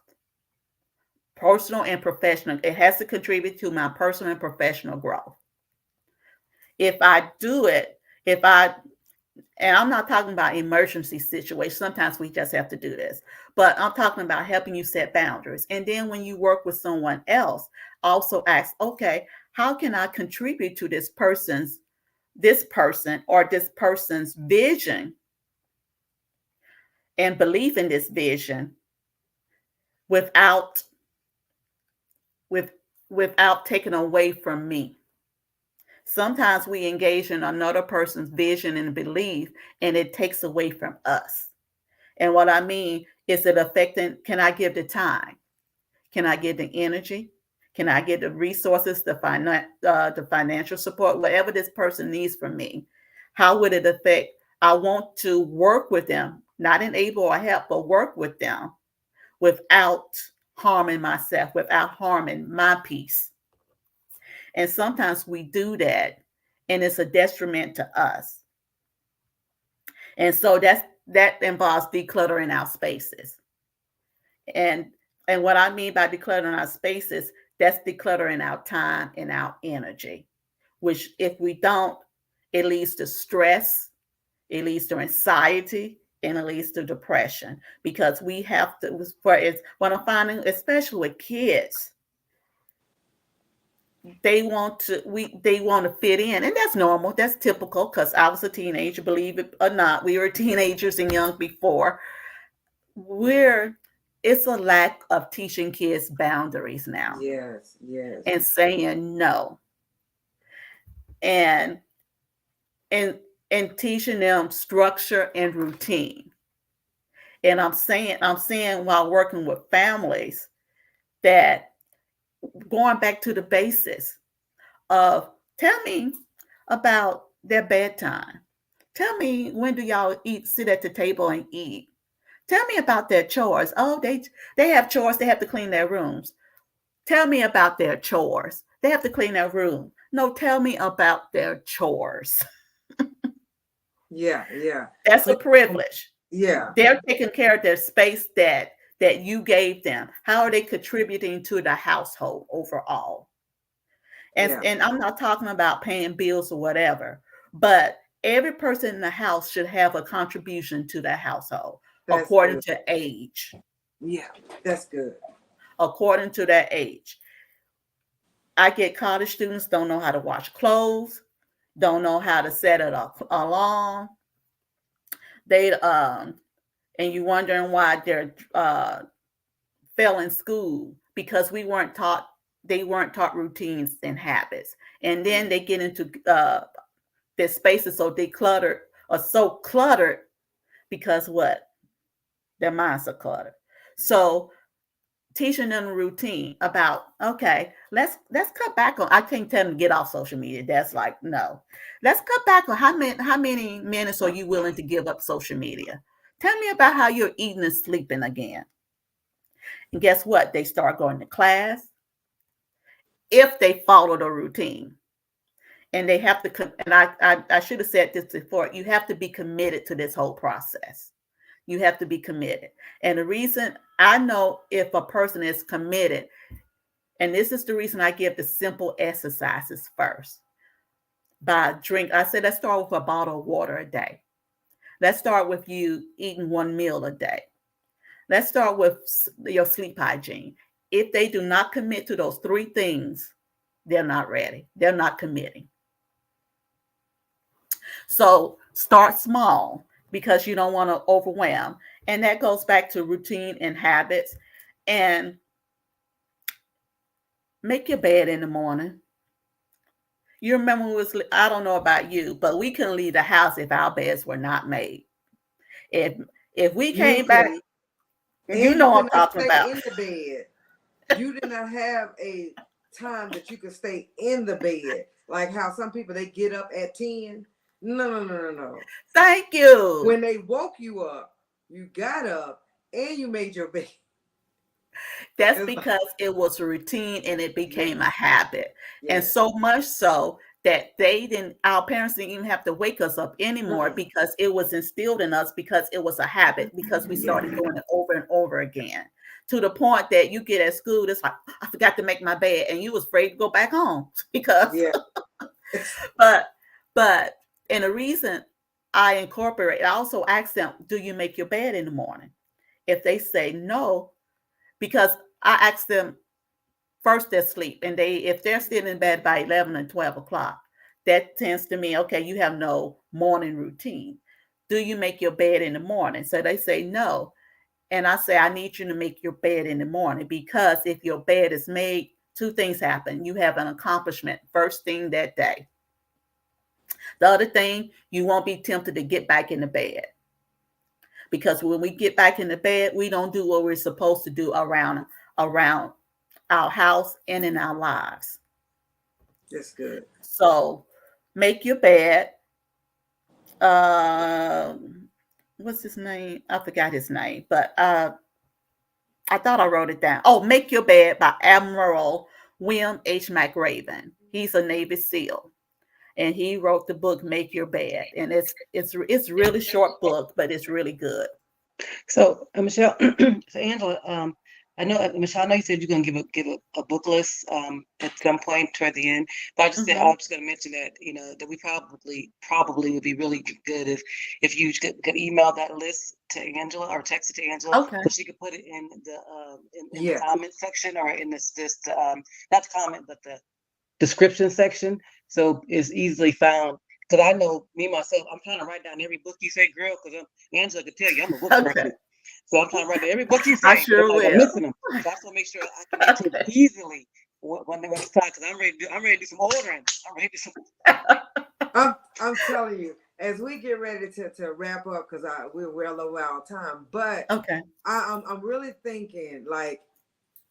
C: Personal and professional. It has to contribute to my personal and professional growth. If I do it, if I and I'm not talking about emergency situations. Sometimes we just have to do this, but I'm talking about helping you set boundaries. And then when you work with someone else, also ask, okay, how can I contribute to this person or this person's vision and belief in this vision without taking away from me. Sometimes we engage in another person's vision and belief, and it takes away from us. And what I mean is it affecting, can I give the time? Can I give the energy? Can I get the resources, the financial support, whatever this person needs from me? How would it affect? I want to work with them, not enable or help, but work with them without harming myself, without harming my peace. And sometimes we do that, and it's a detriment to us. And so that involves decluttering our spaces. And what I mean by decluttering our spaces, that's decluttering our time and our energy, which if we don't, it leads to stress, it leads to anxiety, and it leads to depression, because we have to, what I'm finding, especially with kids, they want to fit in, and that's normal, that's typical, because I was a teenager, believe it or not, we were teenagers and young before. It's a lack of teaching kids boundaries now.
A: Yes.
C: And saying no, and teaching them structure and routine. And I'm saying while working with families, that going back to the basis of, tell me about their bedtime. Tell me, when do y'all sit at the table and eat? Tell me about their chores. Oh, they have chores. They have to clean their rooms. Tell me about their chores. They have to clean their room. No, tell me about their chores.
A: Yeah.
C: That's a privilege.
A: Yeah.
C: They're taking care of their space that you gave them. How are they contributing to the household overall? And I'm not talking about paying bills or whatever, but every person in the house should have a contribution to the household. That's according to age.
A: Yeah, that's good.
C: According to their age. I get college students don't know how to wash clothes, don't know how to set an alarm. They and you wondering why they're failing school, because they weren't taught routines and habits. And then they get into their spaces so decluttered or so cluttered because what? Their minds are cluttered. So teaching them a routine about, okay, let's cut back on, I can't tell them to get off social media. That's like, no. Let's cut back on how many minutes are you willing to give up social media? Tell me about how you're eating and sleeping again. And guess what? They start going to class if they follow the routine. And they have to, and I should have said this before, you have to be committed to this whole process. You have to be committed. And the reason I know if a person is committed, and this is the reason I give the simple exercises first. I said, let's start with a bottle of water a day. Let's start with you eating one meal a day. Let's start with your sleep hygiene. If they do not commit to those 3 things, they're not ready. They're not committing. So start small, because you don't want to overwhelm. And that goes back to routine and habits. And make your bed in the morning. You remember I don't know about you, but we couldn't leave the house if our beds were not made. If we came back, you know what I'm talking about.
A: In the bed. You did not have a time that you could stay in the bed. Like how some people, they get up at 10. No.
C: Thank you.
A: When they woke you up, you got up and you made your bed.
C: That's because it was a routine and it became a habit. And so much so that our parents didn't even have to wake us up anymore, because it was instilled in us, because it was a habit, because we started doing it over and over again, to the point that you get at school, it's like, I forgot to make my bed, and you was afraid to go back home because, but, and the reason I incorporate. I also ask them, do you make your bed in the morning? If they say no, because I ask them first their sleep, and if they're still in bed by 11 and 12 o'clock, that tends to mean, okay, you have no morning routine. Do you make your bed in the morning? So they say no. And I say, I need you to make your bed in the morning, because if your bed is made, two things happen. You have an accomplishment first thing that day. The other thing, you won't be tempted to get back in the bed, because when we get back in the bed, we don't do what we're supposed to do around our house and in our lives.
A: That's good.
C: So make your bed. What's his name? I forgot his name, but I thought I wrote it down. Oh, Make Your Bed by Admiral William H. McRaven. He's a Navy SEAL, and he wrote the book Make Your Bed, and it's really short book, but it's really good.
B: So, Michelle, so Angela, I know, Michelle, I know you said you're going to give a book list at some point toward the end, but I just said, I'm just going to mention that, that we probably would be really good if you could email that list to Angela or text it to Angela,
C: Okay.
B: so she could put it in the comment section, or in this not the comment, but the description section, so it's easily found. Because I know me myself, I'm trying to write down every book you say, girl, because Angela could tell you I'm a book person. So I'm trying to write down every book you say.
C: I sure will.
B: I'm missing them. So I have to make sure I can get to it easily when it's time, because I'm ready to do some ordering. I'm ready to do some.
A: I'm telling you, as we get ready to wrap up, because we're well over our time, but
C: okay,
A: I'm really thinking like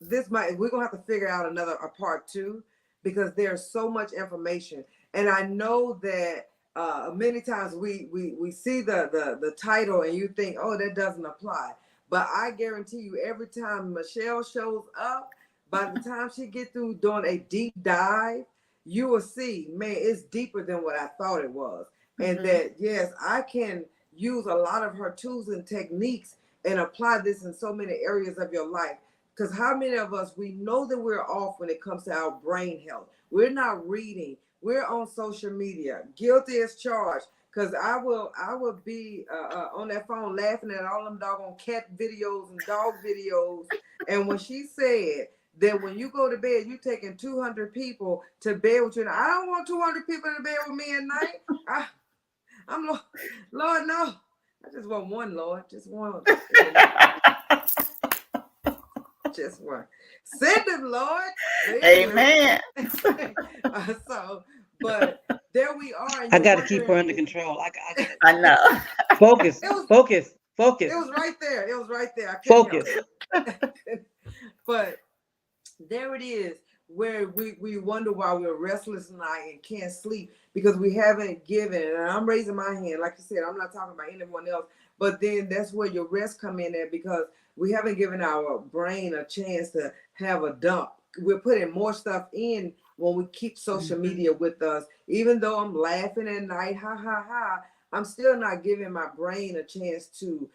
A: we're gonna have to figure out a part 2, because there's so much information, and I know that many times we see the title and you think, oh, that doesn't apply, but I guarantee you, every time Michelle shows up, by the time she get through doing a deep dive, you will see, man, it's deeper than what I thought it was. And that, yes, I can use a lot of her tools and techniques and apply this in so many areas of your life. Because how many of us, we know that we're off when it comes to our brain health. We're not reading. We're on social media. Guilty as charged. Because I will be on that phone laughing at all them doggone cat videos and dog videos. And when she said that when you go to bed, you taking 200 people to bed with you. I don't want 200 people to bed with me at night. I'm Lord, no. I just want one, Lord. Just one. Just one. Send him, Lord.
C: Amen.
A: But there we are.
B: I got to keep her under control.
C: I know.
B: Focus.
A: It was right there. I
B: Focus.
A: But there it is, where we wonder why we're restless tonight and can't sleep, because we haven't given. And I'm raising my hand, like you said, I'm not talking about anyone else, but then that's where your rest come in at, because we haven't given our brain a chance to have a dump. We're putting more stuff in when we keep social media with us. Even though I'm laughing at night, ha ha ha, I'm still not giving my brain a chance to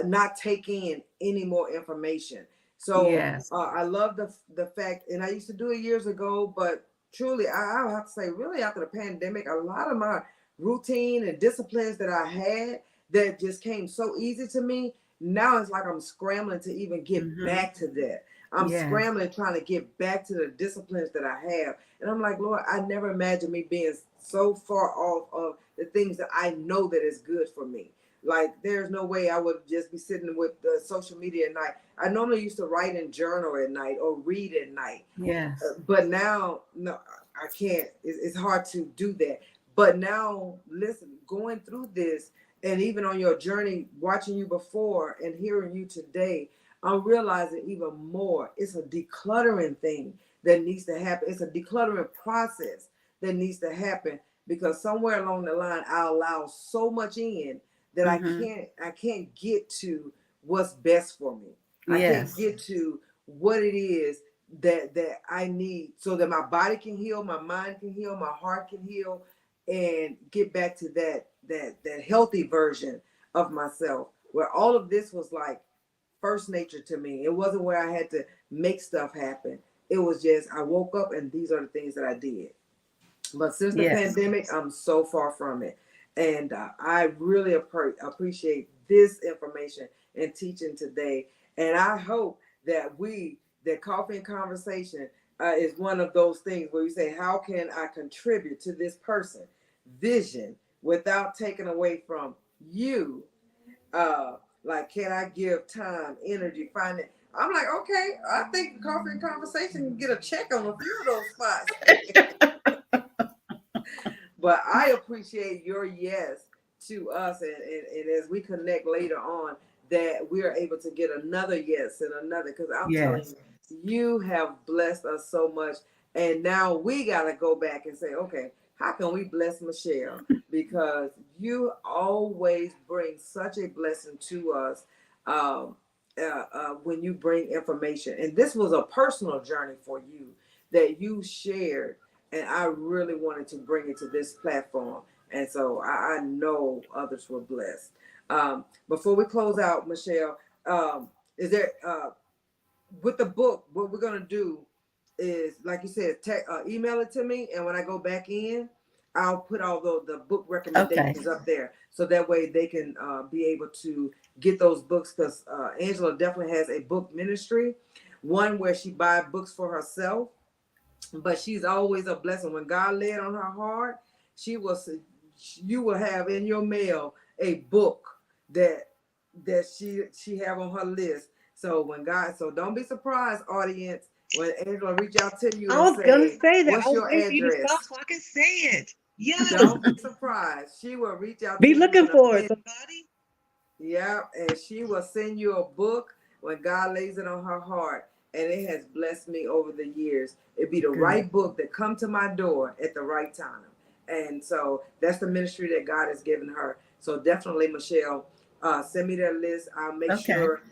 A: not take in any more information. So
C: Yes.
A: I love the fact, and I used to do it years ago, but truly, I'll have to say, really after the pandemic, a lot of my routine and disciplines that I had that just came so easy to me, now it's like I'm scrambling to even get back to that. I'm scrambling, trying to get back to the disciplines that I have. And I'm like, Lord, I never imagined me being so far off of the things that I know that is good for me. Like, there's no way I would just be sitting with the social media at night. I normally used to write in journal at night or read at night.
C: Yes.
A: But now, no, I can't. It's hard to do that. But now, listen, going through this, and even on your journey, watching you before and hearing you today, I'm realizing even more. It's a decluttering thing that needs to happen. It's a decluttering process that needs to happen, because somewhere along the line, I allow so much in that I can't get to what's best for me. I can't get to what it is that I need, so that my body can heal, my mind can heal, my heart can heal, and get back to that healthy version of myself, where all of this was like first nature to me. It wasn't where I had to make stuff happen. It was just, I woke up and these are the things that I did. But since the pandemic, I'm so far from it. And I really appreciate this information and teaching today. And I hope that that Coffee and Conversation is one of those things where you say, how can I contribute to this person vision without taking away from you? Like, can I give time, energy, finance? I'm like, okay, I think Coffee and Conversation can get a check on a few of those spots. But I appreciate your yes to us, and as we connect later on, that we are able to get another yes and another, because I'm telling you, you have blessed us so much. And now we got to go back and say, okay, how can we bless Michelle? Because you always bring such a blessing to us when you bring information. And this was a personal journey for you that you shared. And I really wanted to bring it to this platform. And so I know others were blessed. Before we close out, Michelle, is there, with the book, what we're going to do is, like you said, email it to me. And when I go back in, I'll put all the book recommendations up there. So that way they can be able to get those books. Because Angela definitely has a book ministry, one where she buys books for herself. But she's always a blessing. When God laid on her heart, you will have in your mail a book that she have on her list. So so don't be surprised, audience, when Angela reach out to you and say, what's your address?
B: So I can say it. Yes.
A: Don't be surprised. She will reach out
B: Be
A: to you.
B: looking for it, somebody.
A: Yeah, and she will send you a book when God lays it on her heart. And it has blessed me over the years. It'd be the right book that come to my door at the right time. And so that's the ministry that God has given her. So definitely, Michelle, send me that list. I'll make sure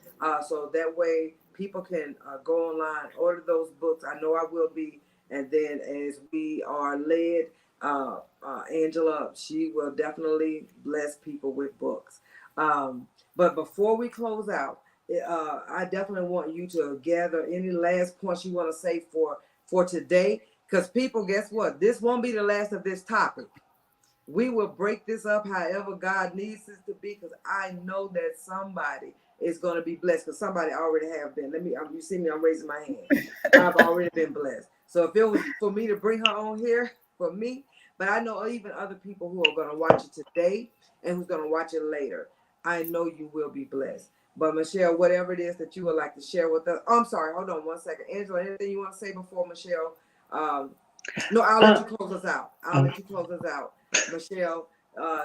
A: so that way people can go online, order those books. I know I will be. And then as we are led, Angela, she will definitely bless people with books. But before we close out, I definitely want you to gather any last points you want to say for today, because people, guess what? This won't be the last of this topic. We will break this up however God needs this to be, because I know that somebody is going to be blessed, because somebody already have been. You see me, I'm raising my hand. I've already been blessed. So if it was for me to bring her on here, for me, but I know even other people who are going to watch it today and who's going to watch it later, I know you will be blessed. But Michelle, whatever it is that you would like to share with us. Oh, I'm sorry. Hold on one second. Angela, anything you want to say before Michelle? No, I'll let you close us out. Let you close us out. Michelle,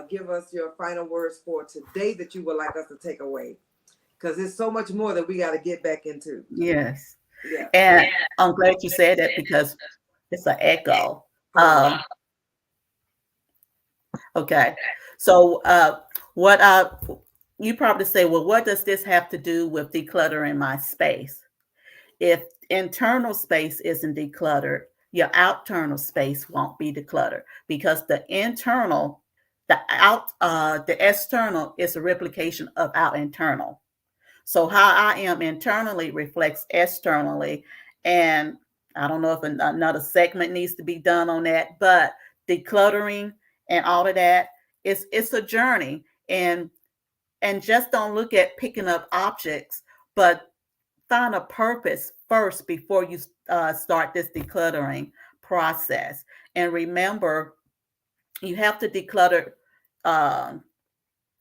A: give us your final words for today that you would like us to take away. Because there's so much more that we got to get back into.
C: Yes.
A: Yeah.
C: And I'm glad you said that, because it's an echo. Okay. So you probably say, well, what does this have to do with decluttering my space? If internal space isn't decluttered, your external space won't be decluttered, because the external is a replication of our internal. So how I am internally reflects externally. And I don't know if another segment needs to be done on that, but decluttering and all of that, it's a journey. And just don't look at picking up objects, but find a purpose first before you start this decluttering process. And remember, you have to declutter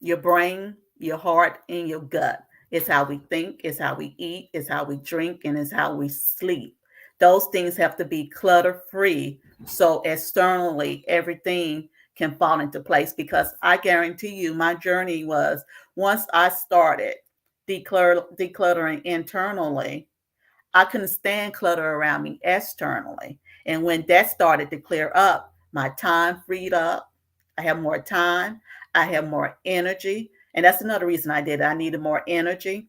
C: your brain, your heart, and your gut. It's how we think, it's how we eat, it's how we drink, and it's how we sleep. Those things have to be clutter-free, so externally everything can fall into place. Because I guarantee you, my journey was, once I started decluttering internally, I couldn't stand clutter around me externally. And when that started to clear up, my time freed up. I have more time. I have more energy. And that's another reason I did it. I needed more energy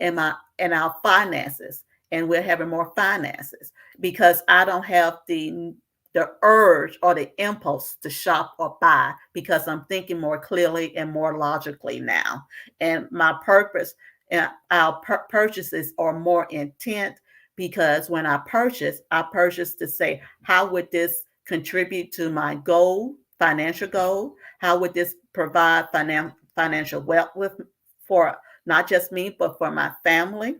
C: in our finances. And we're having more finances because I don't have the urge or the impulse to shop or buy, because I'm thinking more clearly and more logically now. And my purpose and our purchases are more intent, because when I purchase to say, how would this contribute to my goal, financial goal? How would this provide financial wealth for not just me, but for my family?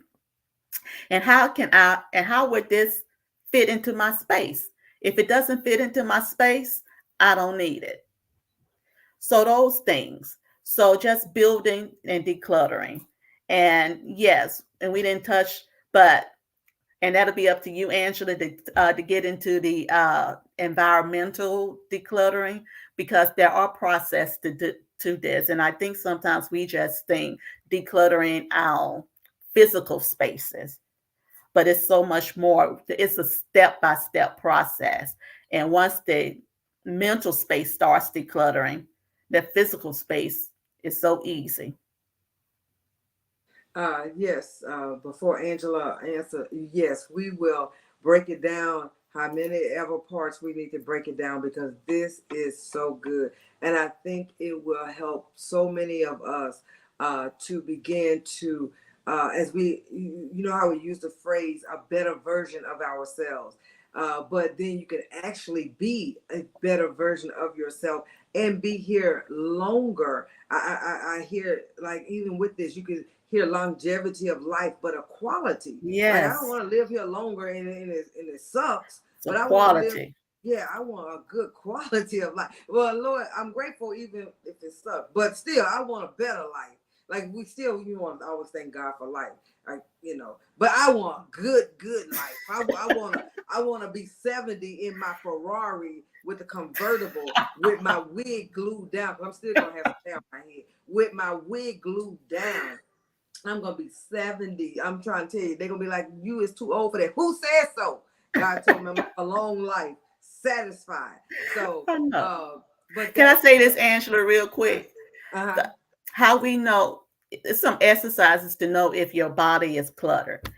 C: And how would this fit into my space? If it doesn't fit into my space, I don't need it. So those things. So just building and decluttering. And yes, and we didn't touch, and that'll be up to you, Angela, to get into the environmental decluttering, because there are processes to this. And I think sometimes we just think decluttering our physical spaces, but it's so much more. It's a step-by-step process. And once the mental space starts decluttering, the physical space is so easy.
A: Yes, before Angela answer, yes, we will break it down, how many ever parts we need to break it down, because this is so good. And I think it will help so many of us to begin to, as you know how we use the phrase, a better version of ourselves. But then you can actually be a better version of yourself and be here longer. I hear, like, even with this, you could hear longevity of life, but a quality.
C: Yes.
A: Like, I don't want to live here longer and it sucks.
C: So
A: but I
C: quality.
A: want to live. Yeah, I want a good quality of life. Well, Lord, I'm grateful even if it sucks, but still, I want a better life. Like, you want to always thank God for life, like, but I want good life. I want to be 70 in my Ferrari with the convertible, with my wig glued down. Cause I'm still gonna have hair on my head with my wig glued down. I'm gonna be 70. I'm trying to tell you, they're gonna be like, you is too old for that. Who said so? God told me I'm a long life, satisfied. So, but
C: can I say this, Angela, real quick?
A: Uh-huh.
C: How we know, some exercises to know if your body is cluttered.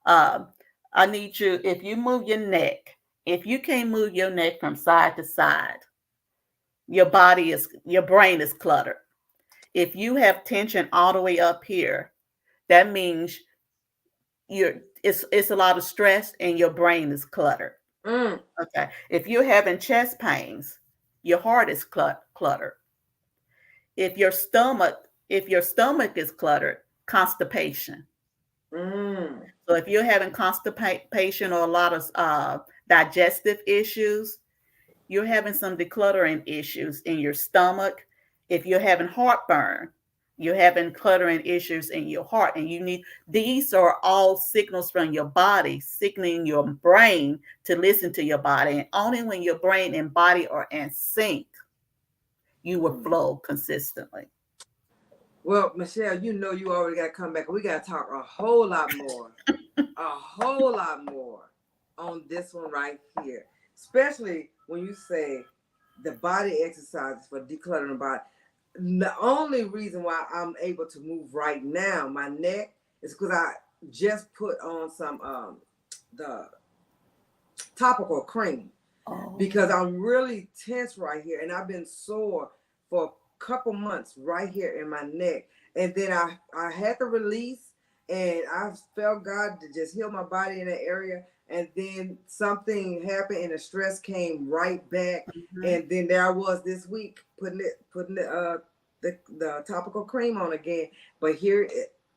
C: I need you, if you move your neck, if you can't move your neck from side to side, your brain is cluttered. If you have tension all the way up here, that means it's a lot of stress and your brain is cluttered. Okay. If you're having chest pains, your heart is cluttered. If your stomach is cluttered, constipation. So if you're having constipation or a lot of digestive issues, you're having some decluttering issues in your stomach. If you're having heartburn, you're having cluttering issues in your heart. And these are all signals from your body, signaling your brain to listen to your body. And only when your brain and body are in sync, you will flow consistently.
A: Well, Michelle, you already got to come back. We got to talk a whole lot more, on this one right here, especially when you say the body exercises for decluttering the body. The only reason why I'm able to move right now, my neck, is because I just put on some the topical cream, because I'm really tense right here, and I've been sore for a couple months right here in my neck. And then I had to release, and I felt God to just heal my body in that area. And then something happened, and the stress came right back. And then there I was this week putting the topical cream on again. But here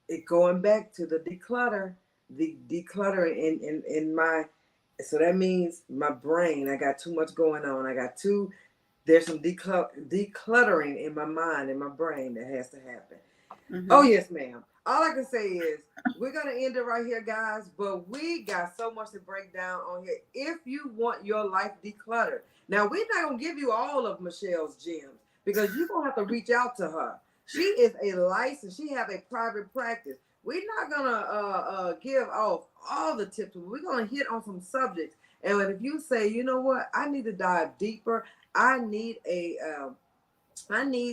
A: it going back to the decluttering in my. So that means my brain, I got too much going on. There's some decluttering in my mind and my brain that has to happen. Oh, yes, ma'am. All I can say is we're going to end it right here, guys. But we got so much to break down on here. If you want your life decluttered. Now, we're not going to give you all of Michelle's gems, because you're going to have to reach out to her. She is a licensed. She have a private practice. We're not gonna give off all the tips. We're gonna hit on some subjects. And if you say, you know what, I need to dive deeper. I need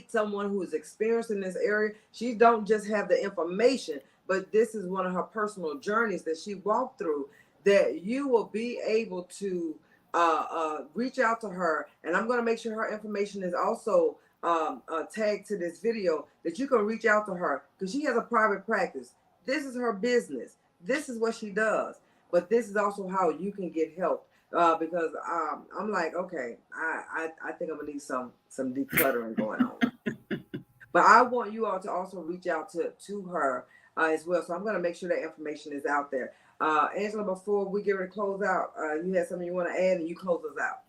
A: someone who is experienced in this area. She don't just have the information, but this is one of her personal journeys that she walked through. That you will be able to reach out to her, and I'm gonna make sure her information is also tagged to this video, that you can reach out to her, because she has a private practice. This is her business. This is what she does. But this is also how you can get help. Because I'm like, okay, I think I'm gonna need some decluttering going on. But I want you all to also reach out to her as well. So I'm going to make sure that information is out there. Angela, before we get ready to close out, you had something you want to add, and you close us out.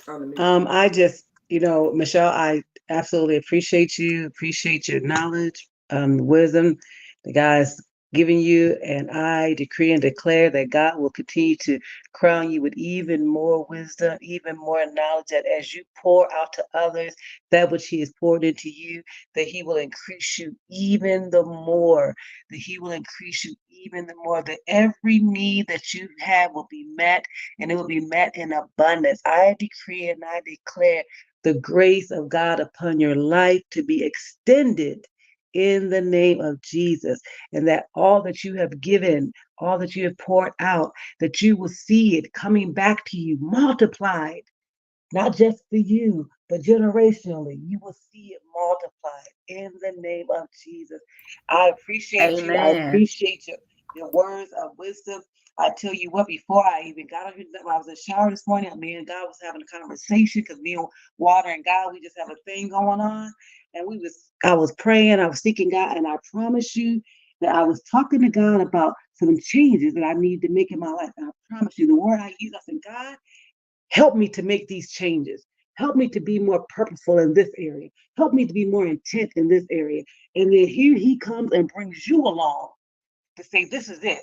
B: I just, Michelle, I absolutely appreciate your knowledge, wisdom the God's giving you, and I decree and declare that God will continue to crown you with even more wisdom, even more knowledge, that as you pour out to others that which He has poured into you, that He will increase you even the more, that He will increase you even the more, that every need that you have will be met, and it will be met in abundance. I decree and I declare the grace of God upon your life to be extended in the name of Jesus, and that all that you have given, all that you have poured out, that you will see it coming back to you multiplied, not just for you, but generationally. You will see it multiplied in the name of Jesus. I appreciate you. I
C: Amen.
B: appreciate your words of wisdom. I tell you what, before I even got up here, when I was in the shower this morning, me and God was having a conversation, because me and Water and God, we just have a thing going on. And I was praying, I was seeking God, and I promise you that I was talking to God about some changes that I need to make in my life. And I promise you, the word I used, I said, God, help me to make these changes. Help me to be more purposeful in this area. Help me to be more intent in this area. And then here He comes and brings you along to say, this is it.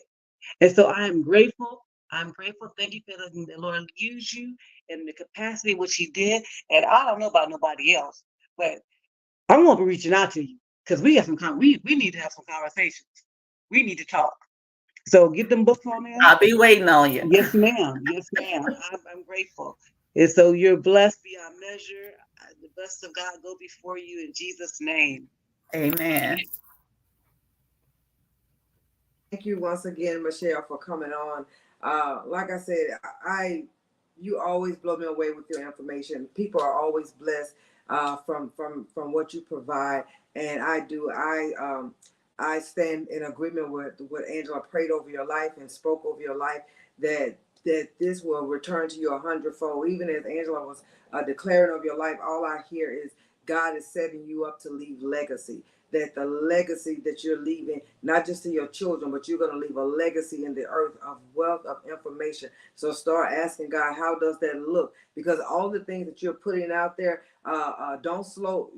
B: And so I am grateful. I'm grateful. Thank you for letting the Lord use you in the capacity which He did. And I don't know about nobody else, but I'm going to be reaching out to you, because we need to have some conversations. We need to talk. So get them books on there.
C: I'll be waiting on you.
B: Yes, ma'am. Yes, ma'am. I'm grateful. And so you're blessed beyond measure. The blessings of God go before you in Jesus' name.
C: Amen.
A: Thank you once again, Michelle, for coming on. Like I said, you always blow me away with your information. People are always blessed from what you provide, and I do. I stand in agreement with what Angela prayed over your life and spoke over your life, that this will return to you 100-fold. Even as Angela was declaring over your life, all I hear is God is setting you up to leave legacy. That the legacy that you're leaving, not just to your children, but you're going to leave a legacy in the earth of wealth of information. So start asking God, how does that look? Because all the things that you're putting out there, don't slow,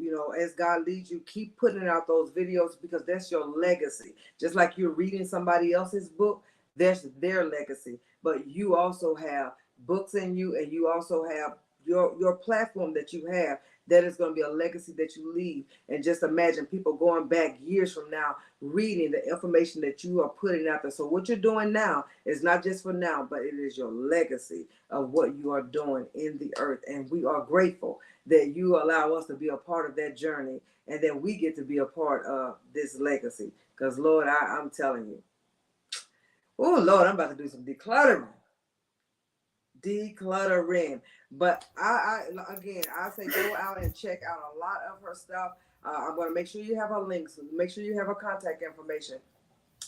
A: as God leads you, keep putting out those videos, because that's your legacy. Just like you're reading somebody else's book, that's their legacy. But you also have books in you, and you also have your platform that you have, that is going to be a legacy that you leave. And just imagine people going back years from now, reading the information that you are putting out there. So what you're doing now is not just for now, but it is your legacy of what you are doing in the earth. And we are grateful that you allow us to be a part of that journey, and that we get to be a part of this legacy. Because Lord, I'm telling you, oh Lord, I'm about to do some decluttering. But I again, I say go out and check out a lot of her stuff. I'm going to make sure you have her links, make sure you have her contact information,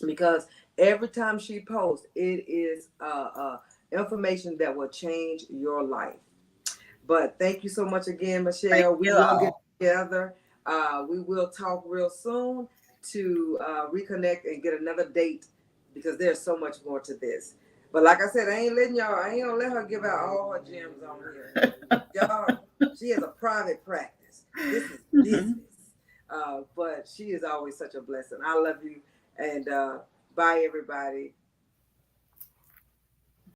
A: because every time she posts, it is information that will change your life. But thank you so much again, Michelle.
C: Thank
A: We
C: you
A: will get
C: all.
A: together. We will talk real soon to reconnect and get another date, because there's so much more to this. But like I said, I ain't gonna let her give out all her gems on here. Y'all, she has a private practice. This is business. But she is always such a blessing. I love you. And bye, everybody.